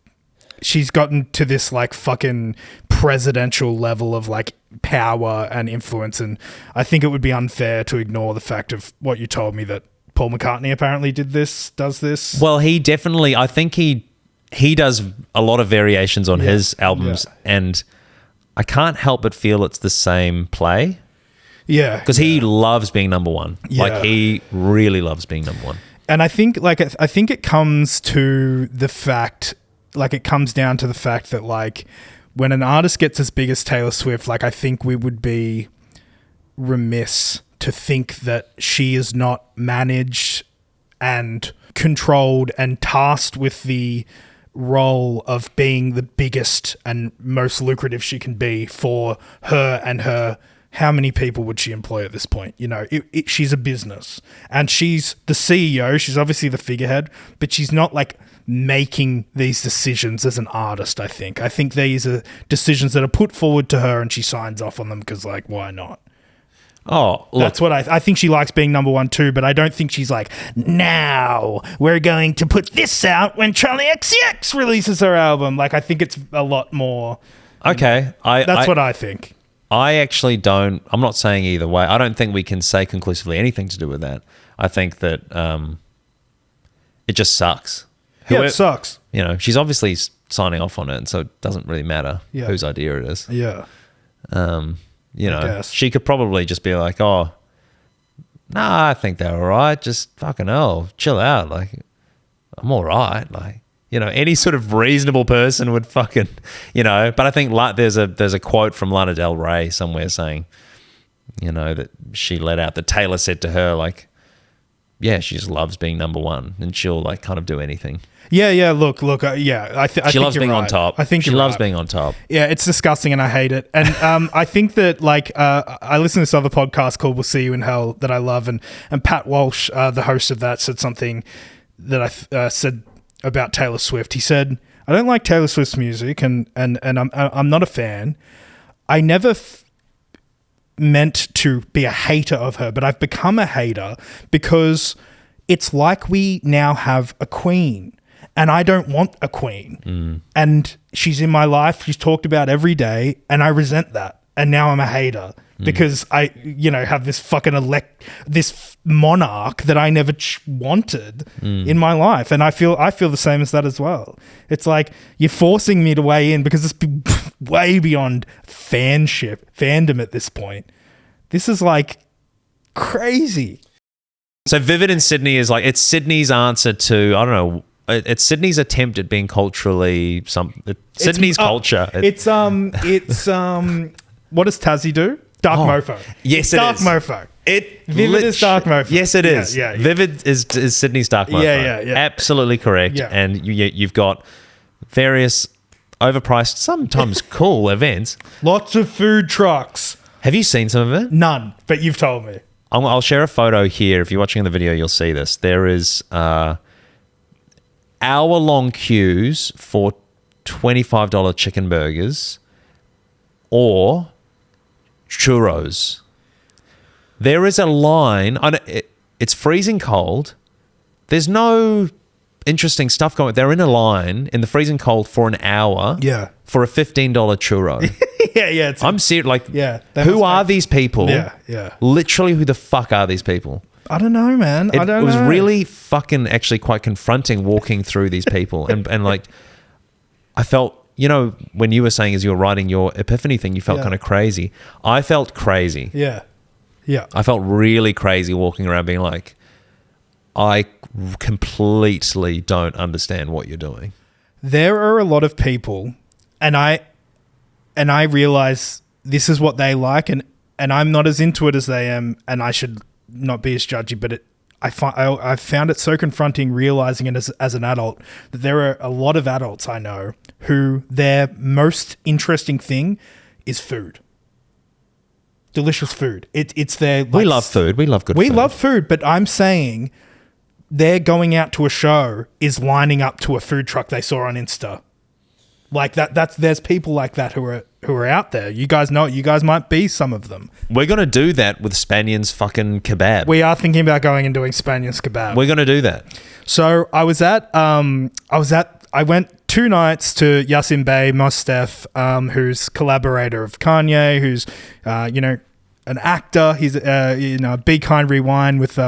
She's gotten to this like fucking presidential level of like power and influence, and I think it would be unfair to ignore the fact of what you told me that Paul McCartney apparently does this. Well, he definitely. I think he does a lot of variations on his albums, and I can't help but feel it's the same play. Yeah, because he loves being number one. Yeah. Like he really loves being number one. And I think it comes to the fact. Like it comes down to the fact that like when an artist gets as big as Taylor Swift, like I think we would be remiss to think that she is not managed and controlled and tasked with the role of being the biggest and most lucrative she can be for her and her. How many people would she employ at this point? She's a business and she's the CEO. She's obviously the figurehead, but she's not like making these decisions as an artist. I think these are decisions that are put forward to her and she signs off on them because like, why not? Oh, look. That's what I think she likes being number one too, but I don't think she's like, now we're going to put this out when Charlie XCX releases her album. Like, I think it's a lot more. Okay. That's what I think. I actually don't. I'm not saying either way. I don't think we can say conclusively anything to do with that. I think that it just sucks. Yeah, it sucks. She's obviously signing off on it, so it doesn't really matter whose idea it is. Yeah. She could probably just be like, oh, nah, I think they're all right. Just fucking hell, chill out. Like, I'm all right. Like, any sort of reasonable person would fucking, but I think there's a quote from Lana Del Rey somewhere saying, that she let out that Taylor said to her, like, yeah, she just loves being number one and she'll like kind of do anything. Yeah. Look. I think she loves being right. on top. I think she loves being on top. Yeah, it's disgusting and I hate it. And I think that like I listen to this other podcast called "We'll See You in Hell" that I love, and Pat Walsh, the host of that, said something that I said about Taylor Swift. He said, "I don't like Taylor Swift's music, and I'm not a fan. I never." Meant to be a hater of her, but I've become a hater because it's like we now have a queen and I don't want a queen. And she's in my life, she's talked about every day, and I resent that. And now I'm a hater because I have this fucking this monarch that I never wanted in my life. And I feel the same as that as well. It's like you're forcing me to weigh in because it's way beyond fandom at this point. This is like crazy. So Vivid in Sydney is like, it's Sydney's answer to, I don't know, it's Sydney's attempt at being culturally Sydney's culture. It's what does Tassie do? Dark Mofo. Yes, Dark Mofo. Vivid is Dark Mofo. Yes, it is. Yeah. Vivid is Sydney's Dark Mofo. Yeah. Absolutely correct. Yeah. And you've got various overpriced, sometimes cool events. Lots of food trucks. Have you seen some of it? None, but you've told me. I'll share a photo here. If you're watching the video, you'll see this. There is hour-long queues for $25 chicken burgers or churros. There is a line. It's freezing cold. There's no interesting stuff going. They're in a line in the freezing cold for an hour. Yeah. For a $15 churro. yeah. I'm serious. Like, Yeah, who are these people? Yeah. Literally, who the fuck are these people? I don't know, man. I don't know. It was really fucking actually quite confronting walking through these people. And like, I felt, when you were saying as you were writing your epiphany thing, you felt kind of crazy. I felt crazy. Yeah. I felt really crazy walking around being like, I completely don't understand what you're doing. There are a lot of people, and I realize this is what they like, and I'm not as into it as they am, and I should not be as judgy, but I found it so confronting realizing it as an adult that there are a lot of adults I know who their most interesting thing is food. Delicious food. It's their... We love food. We love good food. We love food, but I'm saying they're going out to a show is lining up to a food truck they saw on Insta. Like there's people like that who are out there. You guys know it. You guys might be some of them. We're going to do that with Spanion's fucking kebab. We are thinking about going and doing Spanion's kebab. We're going to do that. So I went 2 nights to Yasiin Bey, Mostef, who's collaborator of Kanye, who's, an actor. He's, Be Kind Rewind with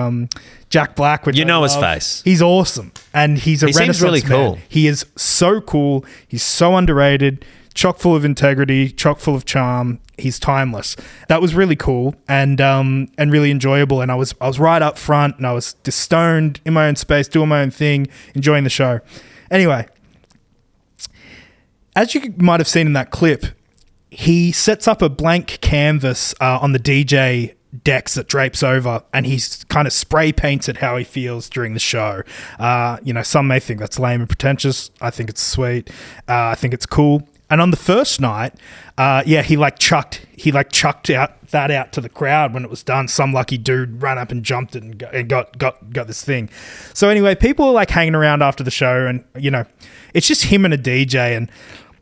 Jack Black. Which his face. He's awesome. And he's a Renaissance seems really cool. man. He is so cool. He's so underrated, chock full of integrity, chock full of charm. He's timeless. That was really cool and really enjoyable. And I was right up front and I was just stoned in my own space, doing my own thing, enjoying the show. Anyway, as you might have seen in that clip, he sets up a blank canvas on the DJ decks that drapes over, and he's kind of spray paints it how he feels during the show. Some may think that's lame and pretentious. I think it's sweet. I think it's cool. And on the first night, he chucked out to the crowd when it was done. Some lucky dude ran up and jumped it and got this thing. So anyway, people are like hanging around after the show, and it's just him and a DJ, and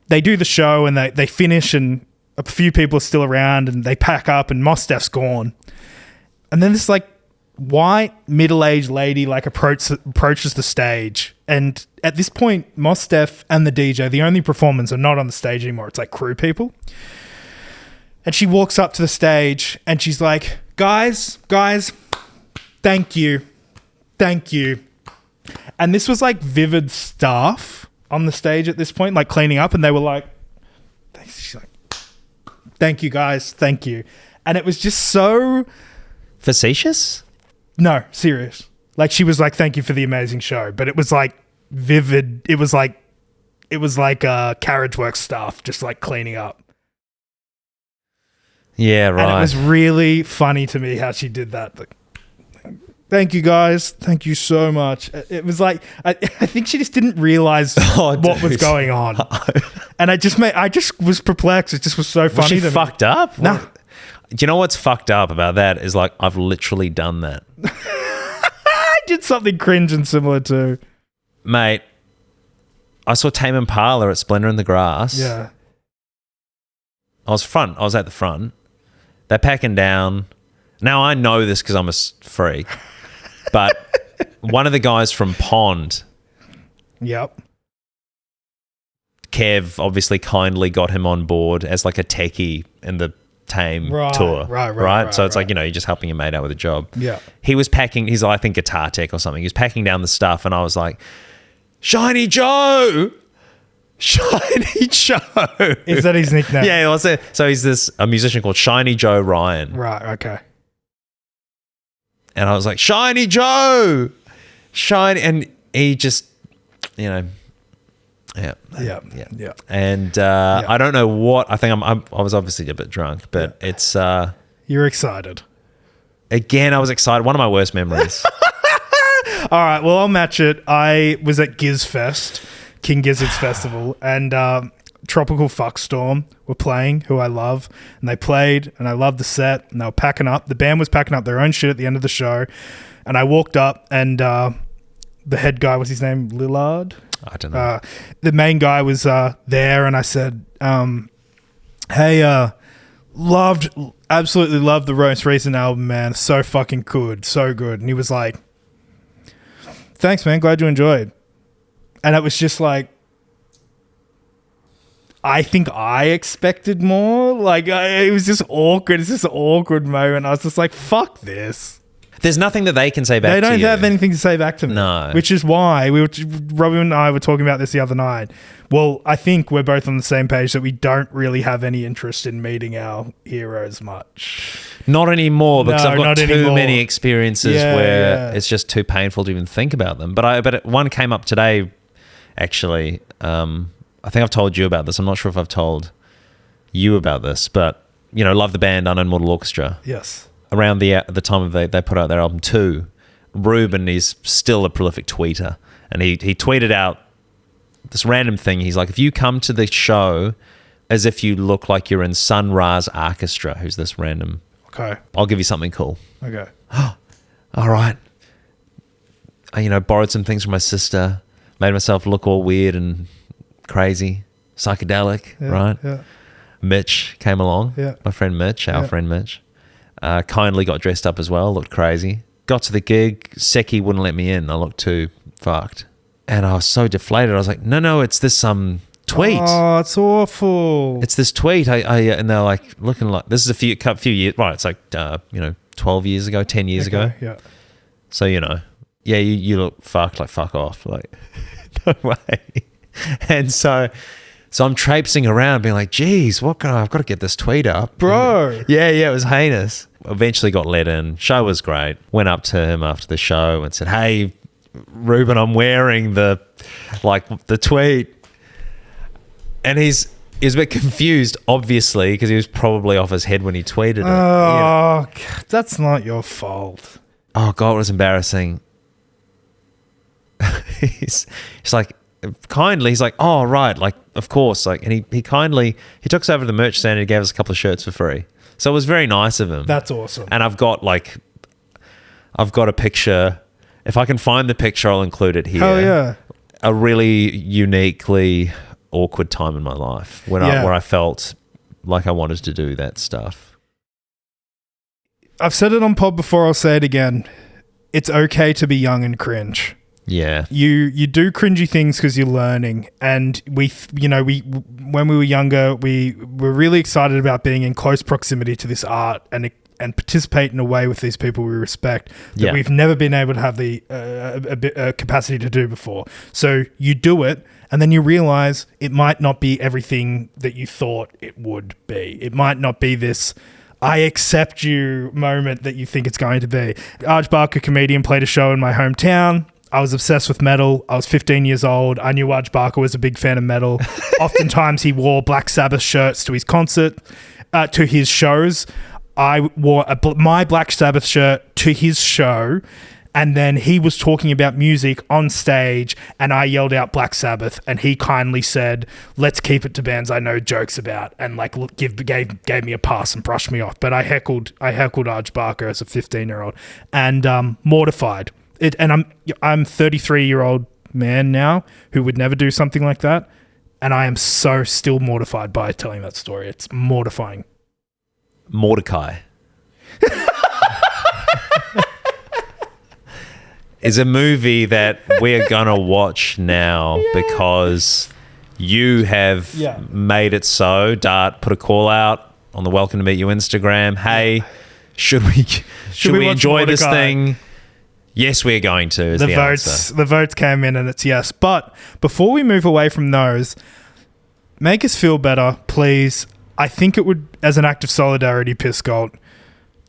they do the show and they finish, and a few people are still around, and they pack up, and Mostef's gone. And then this like white middle-aged lady like approaches the stage, and at this point, Mostef and the DJ, the only performers, are not on the stage anymore. It's like crew people. And she walks up to the stage and she's like, guys, thank you. And this was like Vivid staff on the stage at this point, like cleaning up, and they were like, she's like, thank you guys, thank you. And it was just so... Facetious? No, serious. Like she was like, thank you for the amazing show. But it was like Vivid. It was like Carriageworks staff just like cleaning up. Yeah, right. And it was really funny to me how she did that. Like, thank you guys. Thank you so much. It was like, I think she just didn't realize what was going on. And I just was perplexed. It just was so funny. Was she fucked up? No. Do you know what's fucked up about that is like, I've literally done that. I did something cringe and similar too. Mate, I saw Tame Impala at Splendor in the Grass. Yeah. I was at the front. They're packing down. Now I know this because I'm a freak. But one of the guys from Pond. Yep. Kev obviously kindly got him on board as like a techie in the Tame tour. Right. So it's like, you're just helping your mate out with a job. Yeah. He was packing, he's I think guitar tech or something. He was packing down the stuff and I was like, Shiny Joe! Shiny Joe! Is that his nickname? Yeah. So he's a musician called Shiny Joe Ryan. Right, okay. And I was like, Shiny Joe! Shiny. And he just, Yeah. And I don't know what I think. I was obviously a bit drunk, but it's. You're excited. Again, I was excited. One of my worst memories. All right, well, I'll match it. I was at Gizfest, King Gizzard's Festival, and Tropical Fuckstorm were playing, who I love, and they played, and I loved the set, and they were packing up. The band was packing up their own shit at the end of the show, and I walked up, and the head guy, what's his name, Lillard? I don't know. The main guy was there, and I said, hey, absolutely loved the most recent album, man. So fucking good, so good. And he was like, thanks, man. Glad you enjoyed. And it was just like, I think I expected more. Like, it was just awkward. It's just an awkward moment. I was just like, fuck this. There's nothing that they can say back to you. They don't have anything to say back to me. No. Which is why Robbie and I were talking about this the other night. Well, I think we're both on the same page that we don't really have any interest in meeting our heroes much. Not anymore, because No, I've got not too anymore. many experiences where it's just too painful to even think about them. But one came up today, actually. I think I've told you about this. I'm not sure if I've told you about this, but, you know, love the band Unknown Mortal Orchestra. Yes. Around the time of they put out their album 2, Ruben is still a prolific tweeter, and he tweeted out this random thing. He's like, if you come to the show as if you look like you're in Sun Ra's Orchestra, who's this random, Okay. I'll give you something cool. Okay. All right. I, borrowed some things from my sister, made myself look all weird and crazy, psychedelic, Yeah, right? Yeah. Mitch came along, Yeah. my friend Mitch, our friend Mitch. Kindly got dressed up as well, looked crazy. Got to the gig, Seki wouldn't let me in. I looked too fucked. And I was so deflated. I was like, no, it's this tweet. Oh, it's awful. It's this tweet. And they're like, looking like, this is a few years, right, it's like, 12 years ago, 10 years ago. Yeah. So, you look fucked, like fuck off. Like, no way. And so I'm traipsing around being like, geez, I've got to get this tweet up. Bro. Yeah, it was heinous. Eventually got let in. Show was great. Went up to him after the show and said, hey, Ruben, I'm wearing the tweet. And he's a bit confused, obviously, because he was probably off his head when he tweeted it. Oh, God, that's not your fault. Oh, God, it was embarrassing. he's like, kindly, he's like, oh, right, like, of course. Like, and he kindly, he took us over to the merch stand and he gave us a couple of shirts for free. So it was very nice of him. That's awesome. And I've got a picture. If I can find the picture, I'll include it here. Hell yeah. A really uniquely awkward time in my life where I felt like I wanted to do that stuff. I've said it on pod before, I'll say it again. It's okay to be young and cringe. Yeah. You do cringy things because you're learning, and we when we were younger, we were really excited about being in close proximity to this art and participate in a way with these people we respect that we've never been able to have the capacity to do before. So you do it, and then you realize it might not be everything that you thought it would be. It might not be this I accept you moment that you think it's going to be. Arj Barker, comedian, played a show in my hometown. I was obsessed with metal. I was 15 years old. I knew Arj Barker was a big fan of metal. Oftentimes he wore Black Sabbath shirts to his to his shows. I wore my Black Sabbath shirt to his show, and then he was talking about music on stage, and I yelled out Black Sabbath, and he kindly said, let's keep it to bands I know jokes about, and gave me a pass and brushed me off. But I heckled Arj Barker as a 15-year-old, and mortified. And I'm 33-year-old man now who would never do something like that, and I am so still mortified by telling that story. It's mortifying. Mordecai is a movie that we're gonna watch now because you have made it so. Dart put a call out on the Welcome to Meet You Instagram. Hey, should we enjoy this thing? Yes, we're going to. The votes came in, and it's yes. But before we move away from those, make us feel better, please. I think it would, as an act of solidarity, Piss Gold,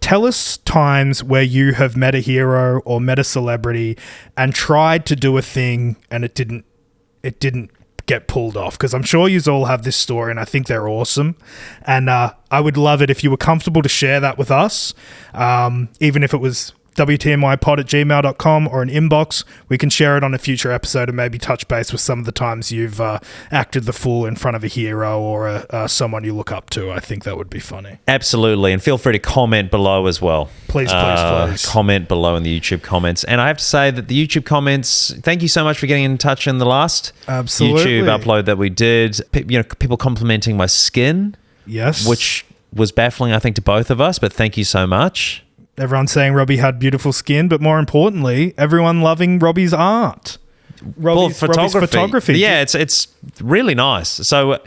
tell us times where you have met a hero or met a celebrity and tried to do a thing and it didn't get pulled off. Because I'm sure you all have this story, and I think they're awesome. And I would love it if you were comfortable to share that with us, even if it was wtmypod@gmail.com or an inbox. We can share it on a future episode and maybe touch base with some of the times you've acted the fool in front of a hero or someone you look up to. I think that would be funny. Absolutely. And feel free to comment below as well. Please. Comment below in the YouTube comments. And I have to say that the YouTube comments, thank you so much for getting in touch in the last YouTube upload that we did. People complimenting my skin. Yes. Which was baffling, I think, to both of us, but thank you so much. Everyone saying Robbie had beautiful skin, but more importantly, everyone loving Robbie's art. Robbie's photography. Yeah, it's really nice. So,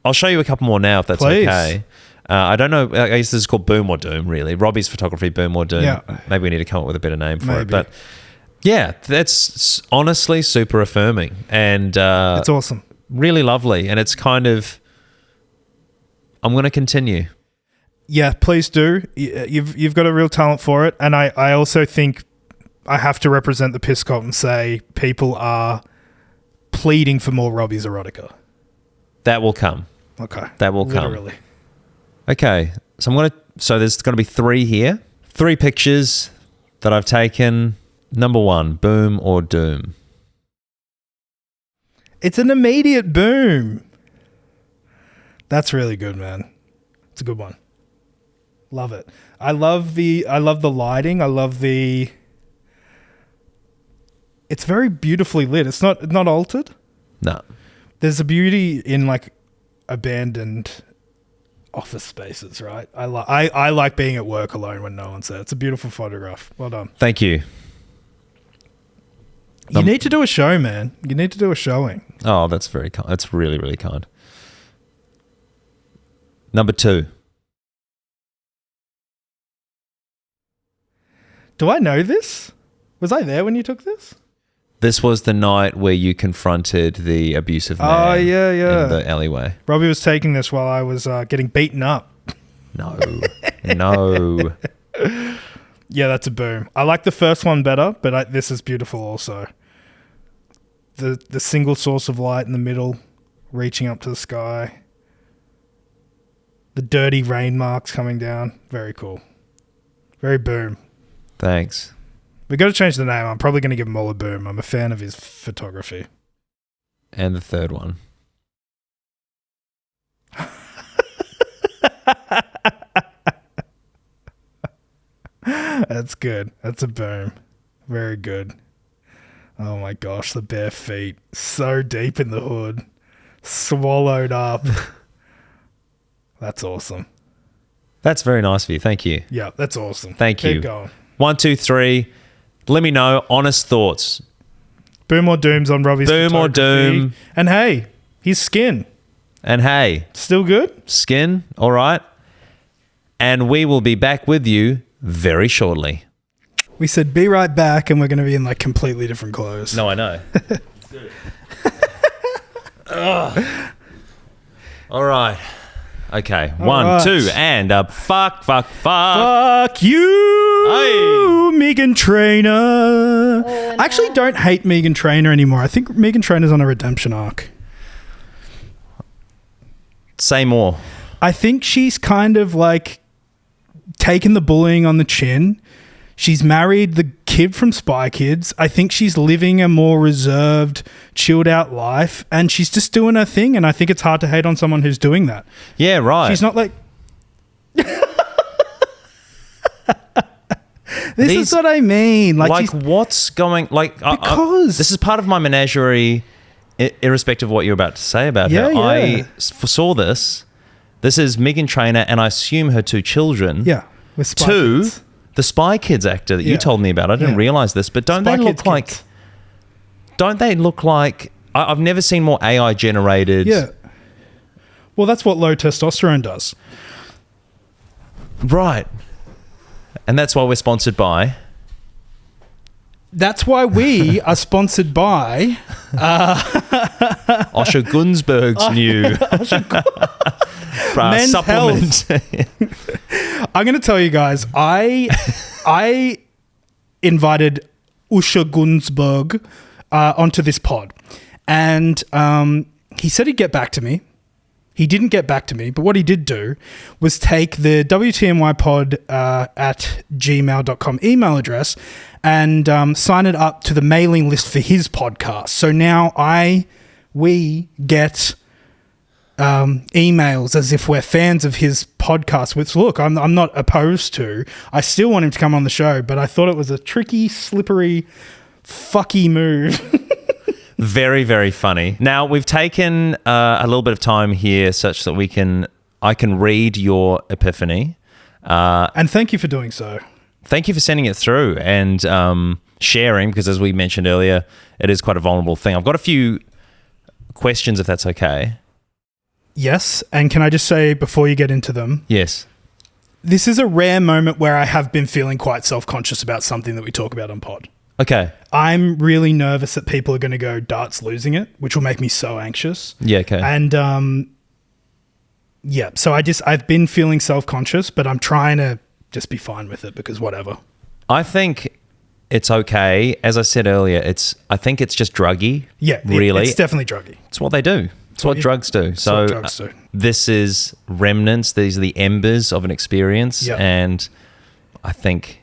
I'll show you a couple more now if that's Please. okay. I don't know. I guess this is called Boom or Doom, really. Robbie's photography, Boom or Doom. Yeah. Maybe we need to come up with a better name for it. Maybe. But yeah, that's honestly super affirming and It's awesome. really lovely. And it's kind of, I'm going to continue. Yeah, please do. You've got a real talent for it. And I also think I have to represent the piss cult and say people are pleading for more Robbie's erotica. That will come. Okay. That will come. Literally. Okay, so there's going to be 3 here. 3 pictures that I've taken. Number 1, Boom or Doom. It's an immediate boom. That's really good, man. It's a good one. Love it. I love the lighting. I love it's very beautifully lit. It's not altered. No. There's a beauty in like abandoned office spaces, right? I like being at work alone when no one's there. It's a beautiful photograph. Well done. Thank you. You need to do a show, man. You need to do a showing. Oh, that's very kind. That's really, really kind. Number 2. Do I know this? Was I there when you took this? This was the night where you confronted the abusive man in the alleyway. Robbie was taking this while I was getting beaten up. No. No. Yeah, that's a boom. I like the first one better, but this is beautiful also. The single source of light in the middle, reaching up to the sky. The dirty rain marks coming down. Very cool. Very boom. Thanks. We've got to change the name. I'm probably going to give him all a boom. I'm a fan of his photography. And the 3rd one. That's good. That's a boom. Very good. Oh my gosh, the bare feet. So deep in the hood. Swallowed up. That's awesome. That's very nice of you. Thank you. Yeah, that's awesome. Thank you. Keep going. 1, 2, 3. Let me know. Honest thoughts. Boom or dooms on Robbie's Boom or photography. doom. And hey, his skin. And hey, Still good? skin, all right? And we will be back with you very shortly. We said be right back and we're going to be in like completely different clothes. No, I know. All right. Okay. One, right. 2, and up. Fuck. Fuck you, Hey. Megan Trainor. I actually don't hate Megan Trainor anymore. I think Megan Trainor's on a redemption arc. Say more. I think she's kind of like taken the bullying on the chin. She's married the kid from Spy Kids. I think she's living a more reserved, chilled out life, and she's just doing her thing. And I think it's hard to hate on someone who's doing that. Yeah, right. She's not like... This is what I mean. Like she's, what's going... Because- this is part of my menagerie, irrespective of what you're about to say about her. Yeah. I foresaw this. This is Megan Trainor, and I assume her 2 children. yeah. With Spy 2... Kids. The Spy Kids actor that you Yeah. told me about. I didn't Yeah. realize this, but don't Spy they look Kids like... kids. Don't they look like... I've never seen more AI generated... Yeah. Well, that's what low testosterone does. Right. And that's why we're sponsored by... That's why we are sponsored by... Osher Gunsberg's new... Men's supplement. I'm going to tell you guys, I invited Usha Gunsberg onto this pod. And he said he'd get back to me. He didn't get back to me, but what he did do was take the WTMYpod at gmail.com email address and sign it up to the mailing list for his podcast. So now we get emails as if we're fans of his podcast, which, look, I'm not opposed to. I still want him to come on the show, but I thought it was a tricky, slippery, fucky move. Very, very funny. Now, we've taken a little bit of time here such that I can read your epiphany. And thank you for doing so. Thank you for sending it through and sharing, because as we mentioned earlier, it is quite a vulnerable thing. I've got a few questions, if that's okay. Yes, and can I just say before you get into them, Yes. this is a rare moment where I have been feeling quite self-conscious about something that we talk about on pod. Okay. I'm really nervous that people are going to go, Dart's losing it, which will make me so anxious. Yeah, okay. And so I've been feeling self-conscious, but I'm trying to just be fine with it because whatever. I think it's okay. As I said earlier, I think it's just druggy. Yeah, really. it's definitely druggy. It's what they do. It's what drugs do. So drugs do. This is remnants. These are the embers of an experience. Yep. And I think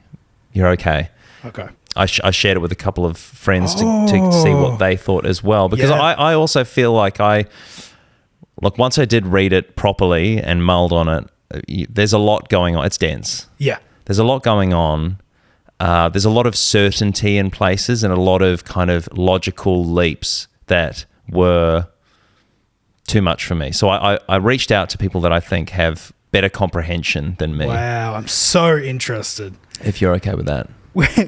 you're okay. Okay. I shared it with a couple of friends to see what they thought as well. Because I also feel like once I did read it properly and mulled on it, there's a lot going on. It's dense. Yeah. There's a lot going on. There's a lot of certainty in places and a lot of kind of logical leaps that were too much for me. So I reached out to people that I think have better comprehension than me. Wow, I'm so interested. If you're okay with that.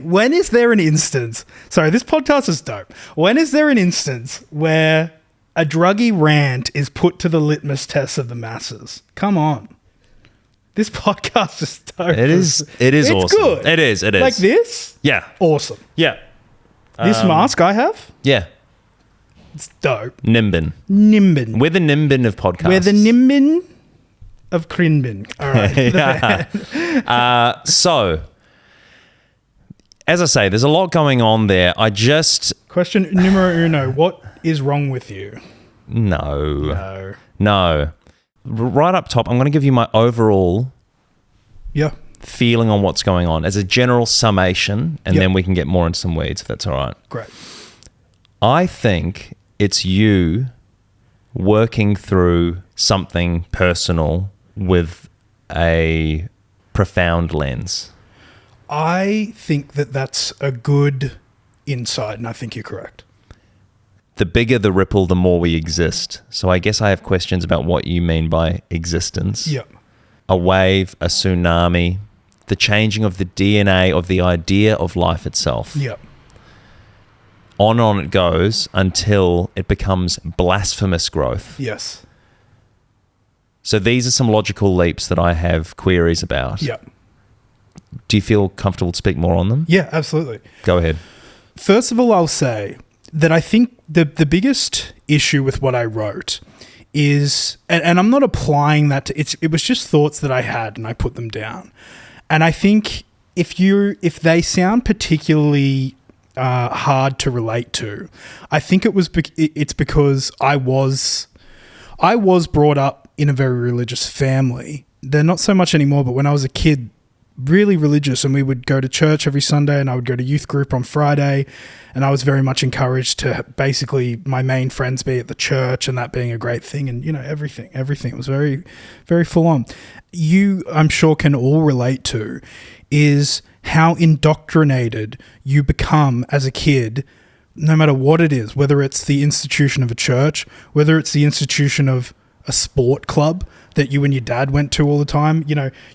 When is there an instance... Sorry, this podcast is dope. When is there an instance where a druggy rant is put to the litmus test of the masses? Come on. This podcast is dope. It is it's awesome. Good. It is. Like this? Yeah. Awesome. Yeah. This mask I have? Yeah. It's dope. Nimbin. Nimbin. We're the Nimbin of podcasts. We're the Nimbin of Crinbin. All right. So, as I say, there's a lot going on there. Question numero uno. What is wrong with you? No. Right up top, I'm going to give you my overall feeling on what's going on as a general summation, and then we can get more into some weeds, if that's all right. Great. I think it's you working through something personal with a profound lens. I think that that's a good insight, and I think you're correct. The bigger the ripple, the more we exist. So I guess I have questions about what you mean by existence. Yep. A wave, a tsunami, the changing of the DNA of the idea of life itself. Yep. On and on it goes until it becomes blasphemous growth. Yes. So these are some logical leaps that I have queries about. Yep. Do you feel comfortable to speak more on them? Yeah, absolutely. Go ahead. First of all, I'll say that I think the biggest issue with what I wrote is, and I'm not applying that to, it was just thoughts that I had and I put them down. And I think if they sound particularly hard to relate to, I think it's because I was brought up in a very religious family. They're not so much anymore, but when I was a kid, really religious, and we would go to church every Sunday and I would go to youth group on Friday, and I was very much encouraged to basically my main friends be at the church and that being a great thing, and everything. It was very, very full on. You, I'm sure, can all relate to is how indoctrinated you become as a kid, no matter what it is, whether it's the institution of a church, whether it's the institution of a sport club that you and your dad went to all the time.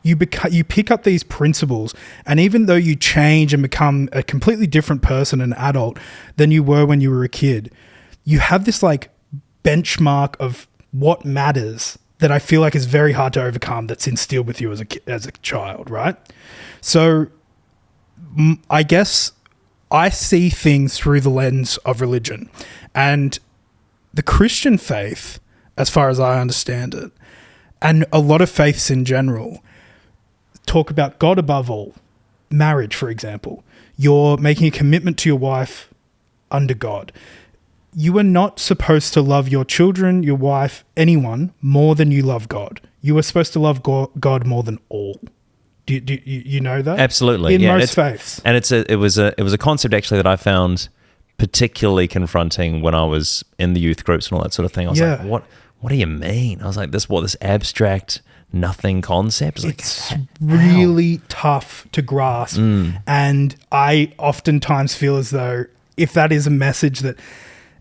You pick up these principles, and even though you change and become a completely different person, an adult, than you were when you were a kid, you have this like benchmark of what matters that I feel like is very hard to overcome, that's instilled with you as a child, right? So I guess I see things through the lens of religion, and the Christian faith, as far as I understand it, and a lot of faiths in general, talk about God above all. Marriage, for example. You're making a commitment to your wife under God. You are not supposed to love your children, your wife, anyone more than you love God. You are supposed to love God more than all. Do you know that? Absolutely. In most faiths. And it was a concept actually that I found particularly confronting when I was in the youth groups and all that sort of thing. I was like, what do you mean? I was like, this abstract nothing concept? It's really tough to grasp. And I oftentimes feel as though if that is a message that,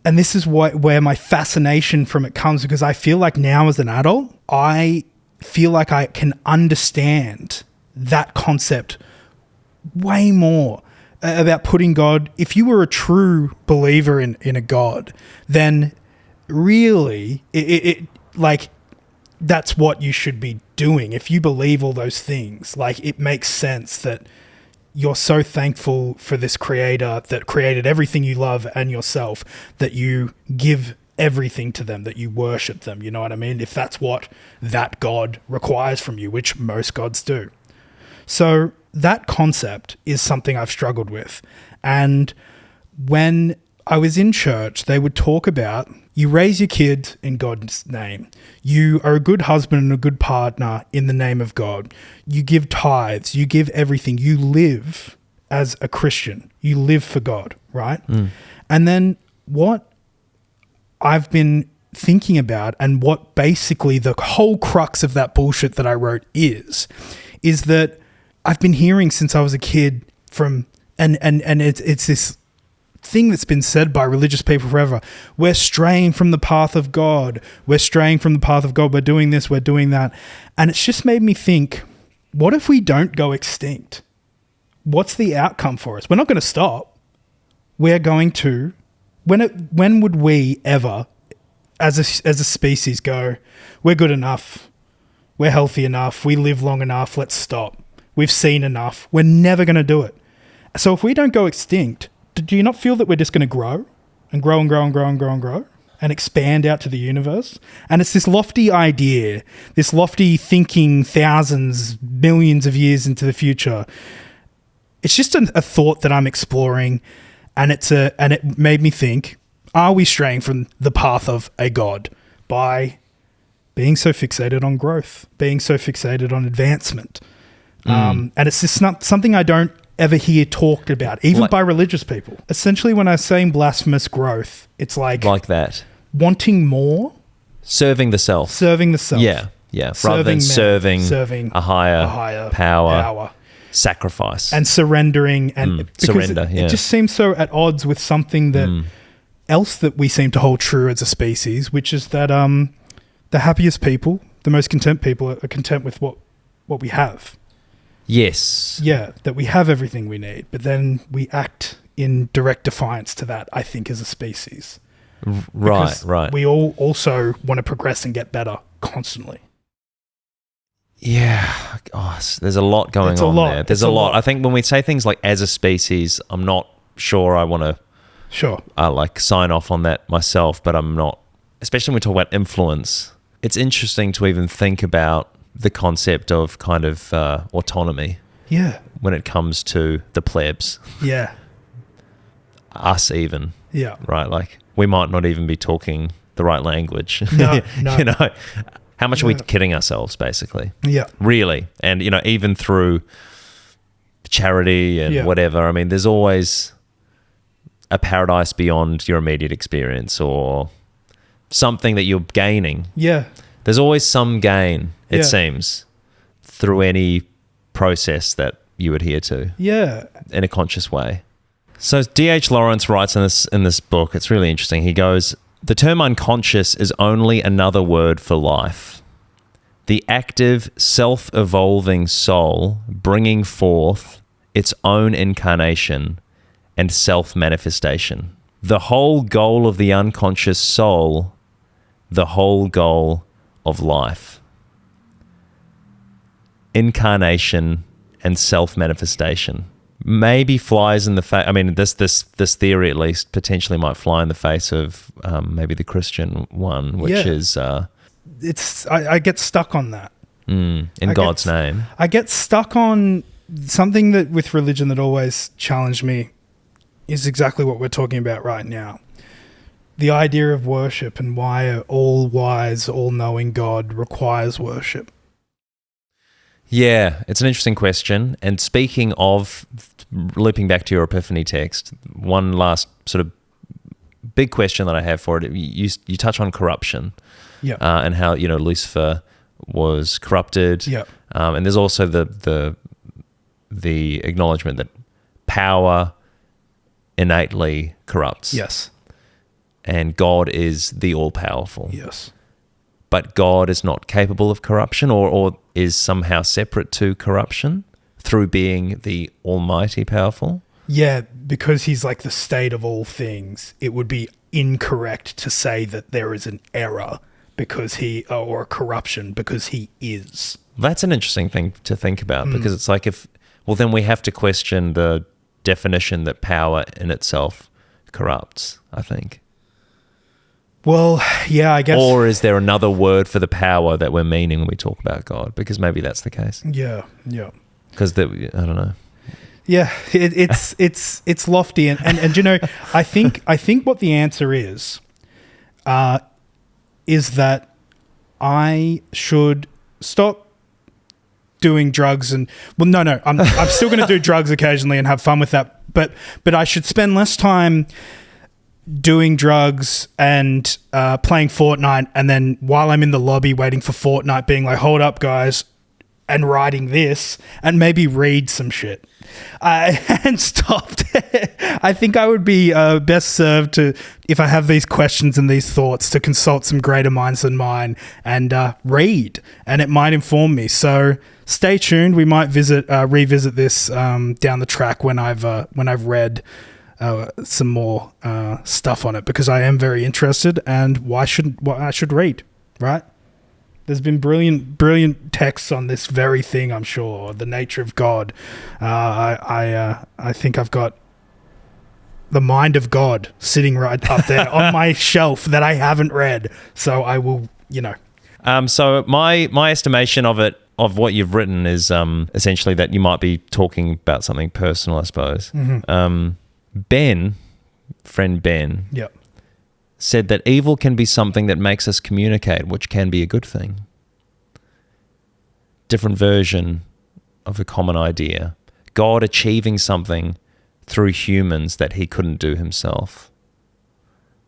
and this is where my fascination from it comes, because I feel like now as an adult, I feel like I can understand that concept way more. about putting God, if you were a true believer in a God, then really it like that's what you should be doing. If you believe all those things, like it makes sense that you're so thankful for this creator that created everything you love and yourself, that you give everything to them, that you worship them. You know what I mean? If that's what that God requires from you, which most gods do. So that concept is something I've struggled with. And when I was in church, they would talk about, you raise your kids in God's name. You are a good husband and a good partner in the name of God. You give tithes. You give everything. You live as a Christian. You live for God, right? And then what I've been thinking about, and what basically the whole crux of that bullshit that I wrote is that I've been hearing since I was a kid from, and it's this thing that's been said by religious people forever. We're straying from the path of God. We're straying from the path of God. We're doing this, we're doing that. And it's just made me think, what if we don't go extinct? What's the outcome for us? We're not going to stop. We're going to, when would we ever, as a species, go, we're good enough, we're healthy enough, we live long enough, let's stop. We've seen enough. We're never going to do it. So if we don't go extinct, do you not feel that we're just going to grow and grow and grow and grow and grow and grow and expand out to the universe? And it's this lofty idea, this lofty thinking thousands, millions of years into the future. It's just a thought that I'm exploring, and it made me think, are we straying from the path of a God by being so fixated on growth, being so fixated on advancement? And it's just not something I don't ever hear talked about, even by religious people. Essentially, when I'm saying blasphemous growth, it's like that. Wanting more. Serving the self. Yeah. Rather than serving a higher power. Sacrifice. And surrendering. And surrender, it just seems so at odds with something that else that we seem to hold true as a species, which is that the happiest people, the most content people are content with what we have. Yes. Yeah, that we have everything we need, but then we act in direct defiance to that, I think, as a species. Right. We all also want to progress and get better constantly. Yeah. Gosh, there's a lot going on there. There's a lot. I think when we say things like as a species, I'm not sure I want to sign off on that myself, but I'm not, especially when we talk about influence. It's interesting to even think about the concept of kind of autonomy. Yeah. When it comes to the plebs. Yeah. Us even. Yeah. Right? Like, we might not even be talking the right language. No. You know, how much are we kidding ourselves, basically? Yeah. Really. And, you know, even through charity and whatever, I mean, there's always a paradise beyond your immediate experience or something that you're gaining. Yeah. There's always some gain, it seems, through any process that you adhere to. Yeah. In a conscious way. So D.H. Lawrence writes in this book, it's really interesting. He goes, the term unconscious is only another word for life. The active, self-evolving soul bringing forth its own incarnation and self-manifestation. The whole goal of the unconscious soul, the whole goal of life. Incarnation and self-manifestation. Maybe flies in the face. I mean, this theory at least potentially might fly in the face of maybe the Christian one, which is I get stuck on that. In God's name. I get stuck on something that with religion that always challenged me is exactly what we're talking about right now. The idea of worship and why an all-wise, all-knowing God requires worship. Yeah, it's an interesting question. And speaking of, looping back to your Epiphany text, one last sort of big question that I have for it, you touch on corruption. Yeah. And how, you know, Lucifer was corrupted. Yeah. And there's also the acknowledgement that power innately corrupts. Yes. And God is the all-powerful. Yes. But God is not capable of corruption or is somehow separate to corruption through being the almighty powerful. Yeah, because he's like the state of all things, it would be incorrect to say that there is an error because or a corruption because he is. That's an interesting thing to think about because it's like then we have to question the definition that power in itself corrupts, I think. Well, yeah, I guess. Or is there another word for the power that we're meaning when we talk about God? Because maybe that's the case. Yeah. Because I don't know. Yeah, it's lofty, and you know, I think what the answer is that I should stop doing drugs I'm still going to do drugs occasionally and have fun with that, but I should spend less time doing drugs and playing Fortnite, and then while I'm in the lobby waiting for Fortnite, being like, hold up, guys, and writing this, and maybe read some shit. And stopped. I think I would be best served to, if I have these questions and these thoughts, to consult some greater minds than mine and read, and it might inform me. So stay tuned. We might revisit this down the track when I've read some more stuff on it, because I am very interested. And I should read, right? There's been brilliant texts on this very thing, I'm sure, the nature of God. I think I've got the mind of God sitting right up there on my shelf that I haven't read. So I will, So my estimation of what you've written is essentially that you might be talking about something personal, I suppose. Mm-hmm. Friend Ben. Yep. Said that evil can be something that makes us communicate, which can be a good thing. Different version of a common idea. God achieving something through humans that he couldn't do himself,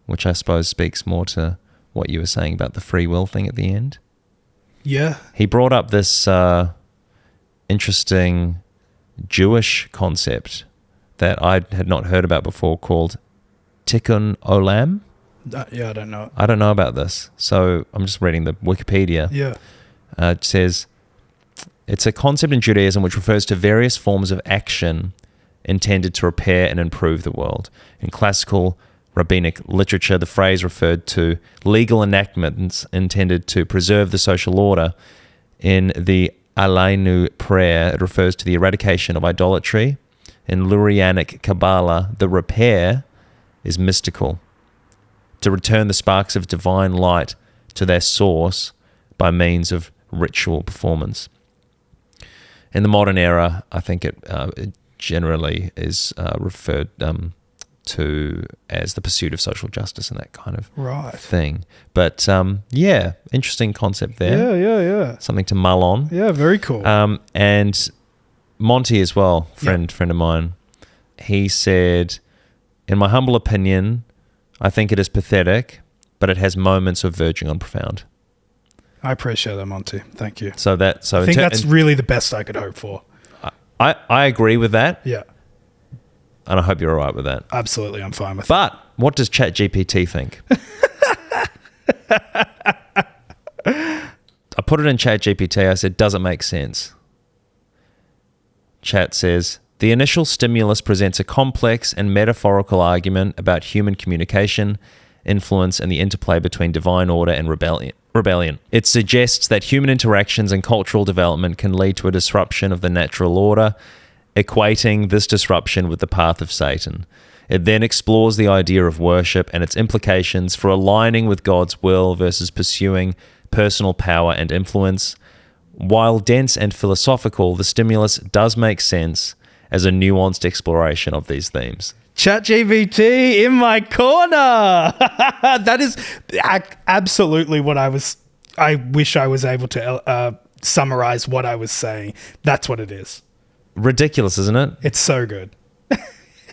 which I suppose speaks more to what you were saying about the free will thing at the end. Yeah. He brought up this interesting Jewish concept that I had not heard about before called tikkun olam. Yeah, I don't know. I don't know about this. So I'm just reading the Wikipedia. Yeah. It says, it's a concept in Judaism which refers to various forms of action intended to repair and improve the world. In classical rabbinic literature, the phrase referred to legal enactments intended to preserve the social order. In the Aleinu prayer, it refers to the eradication of idolatry. In Lurianic Kabbalah, the repair is mystical, to return the sparks of divine light to their source by means of ritual performance. In the modern era, I think it generally is referred to as the pursuit of social justice and that kind of thing. But yeah, interesting concept there. Yeah. Something to mull on. Yeah, very cool. And Monty as well, friend of mine, he said, in my humble opinion, I think it is pathetic, but it has moments of verging on profound. I appreciate that, Monty. Thank you. So I think that's really the best I could hope for. I agree with that. Yeah. And I hope you're all right with that. Absolutely, I'm fine with that. But what does ChatGPT think? I put it in ChatGPT. I said, does it make sense? Chat says, the initial stimulus presents a complex and metaphorical argument about human communication, influence, and the interplay between divine order and rebellion. It suggests that human interactions and cultural development can lead to a disruption of the natural order, equating this disruption with the path of Satan. It then explores the idea of worship and its implications for aligning with God's will versus pursuing personal power and influence. While dense and philosophical, the stimulus does make sense as a nuanced exploration of these themes. ChatGPT in my corner. That is absolutely what I wish I was able to summarize what I was saying. That's what it is. Ridiculous, isn't it? It's so good.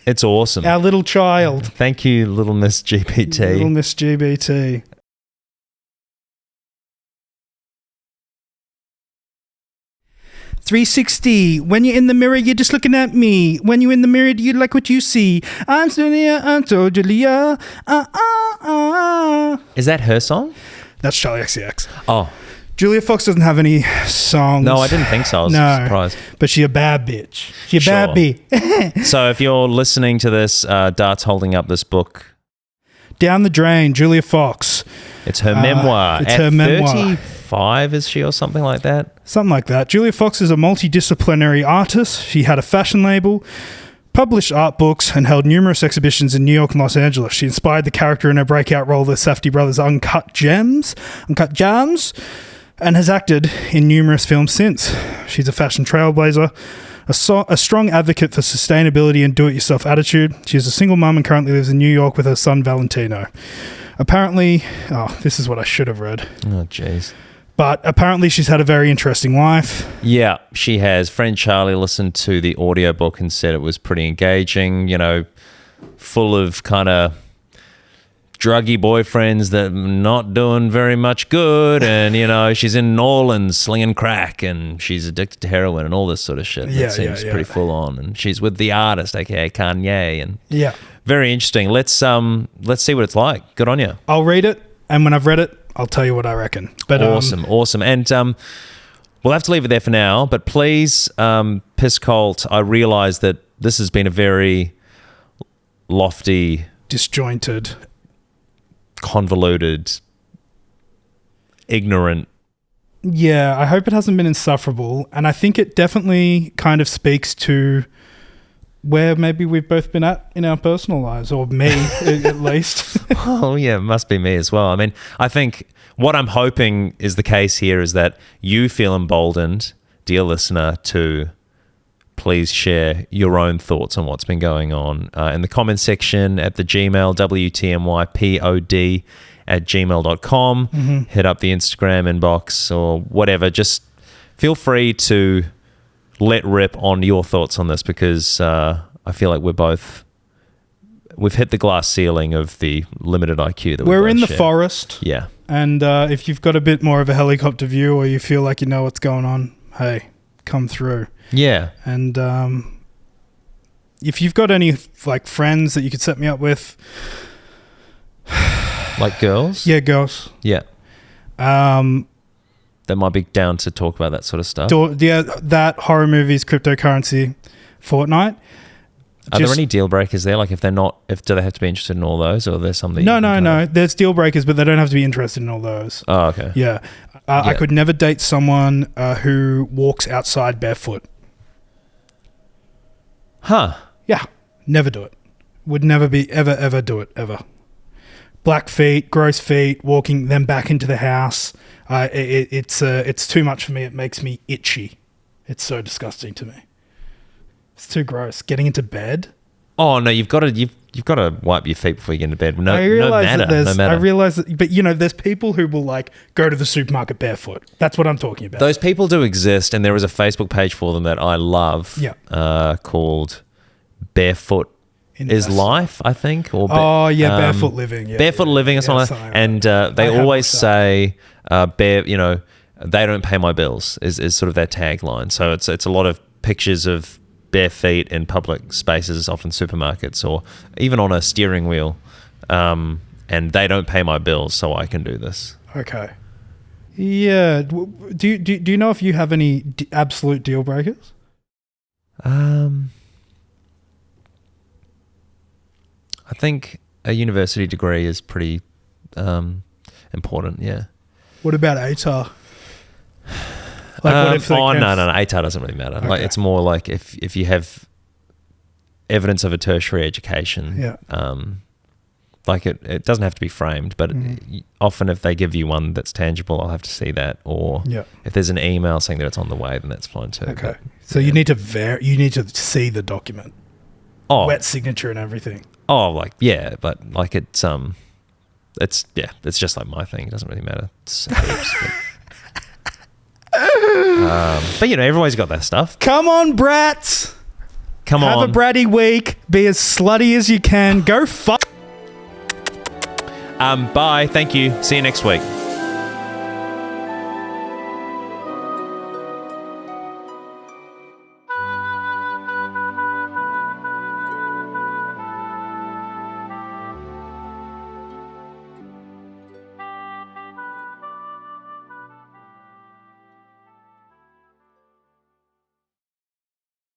It's awesome. Our little child. Thank you, little Miss GPT. Little Miss GPT. .360. When you're in the mirror, you're just looking at me. When you're in the mirror, do you like what you see? I'm Julia, I'm so Julia. Is that her song? That's Charlie XCX. Oh. Julia Fox doesn't have any songs. No, I didn't think so. I was surprised. But she a bad bitch. She a bad bitch. So if you're listening to this, Dart's holding up this book. Down the Drain, Julia Fox. It's her memoir. It's her memoir. 35, is she, or something like that? Something like that. Julia Fox is a multidisciplinary artist. She had a fashion label, published art books, and held numerous exhibitions in New York and Los Angeles. She inspired the character in her breakout role, the Safdie brothers' Uncut Gems, and has acted in numerous films since. She's a fashion trailblazer, a strong advocate for sustainability and do-it-yourself attitude. She is a single mum and currently lives in New York with her son Valentino. Apparently, this is what I should have read. Oh, jeez. But apparently she's had a very interesting life. Yeah, she has. Friend Charlie listened to the audiobook and said it was pretty engaging, full of kind of druggy boyfriends that are not doing very much good, and she's in New Orleans slinging crack, and she's addicted to heroin and all this sort of shit. It seems pretty full on, and she's with the artist, aka Kanye, and very interesting. Let's see what it's like. Good on you. I'll read it, and when I've read it, I'll tell you what I reckon. But awesome, and we'll have to leave it there for now. But please, Piss Cult, I realise that this has been a very lofty, disjointed, convoluted, ignorant. Yeah, I hope it hasn't been insufferable. And I think it definitely kind of speaks to where maybe we've both been at in our personal lives, or me at least. Oh, yeah, it must be me as well. I mean, I think what I'm hoping is the case here is that you feel emboldened, dear listener, to please share your own thoughts on what's been going on in the comment section at the Gmail, WTMYPOD@gmail.com. Hit up the Instagram inbox or whatever. Just feel free to let rip on your thoughts on this, because I feel like we've hit the glass ceiling of the limited IQ that we're in the share. forest. Yeah. And if you've got a bit more of a helicopter view, or you feel like you know what's going on, hey, come through. Yeah. And if you've got any friends that you could set me up with, like girls? Yeah, girls. Yeah. That might be down to talk about that sort of stuff. That, horror movies, cryptocurrency, Fortnite. Are there any deal breakers there? Like, do they have to be interested in all those, or there's something? No. There's deal breakers, but they don't have to be interested in all those. Oh, okay. Yeah. I could never date someone who walks outside barefoot. Huh. Yeah. Never do it. Would never be ever do it, ever. Black feet, gross feet, walking them back into the house. It's too much for me. It makes me itchy. It's so disgusting to me. It's too gross. Getting into bed. Oh no, you've got to wipe your feet before you get into bed. No I realize matter. I realize that, but there's people who will go to the supermarket barefoot. That's what I'm talking about. Those people do exist, and there is a Facebook page for them that I love. Yeah. Called Barefoot is Life, I think. Or Barefoot Living. Yeah, Barefoot Living or something. And they always say, they don't pay my bills is sort of their tagline. So it's a lot of pictures of bare feet in public spaces, often supermarkets or even on a steering wheel. And they don't pay my bills, so I can do this. Okay. Yeah. Do you know if you have any absolute deal breakers? I think a university degree is pretty important, yeah. What about ATAR? No, ATAR doesn't really matter. Okay. It's more like if you have evidence of a tertiary education, it doesn't have to be framed, but often if they give you one that's tangible, I'll have to see that. Or if there's an email saying that it's on the way, then that's fine too. Okay. So you need to see the document. Oh. Wet signature and everything. Oh, but it's just like my thing. It doesn't really matter. But everybody's got that stuff. Come on, brats. Come on. Have a bratty week. Be as slutty as you can. Go fuck. Bye. Thank you. See you next week.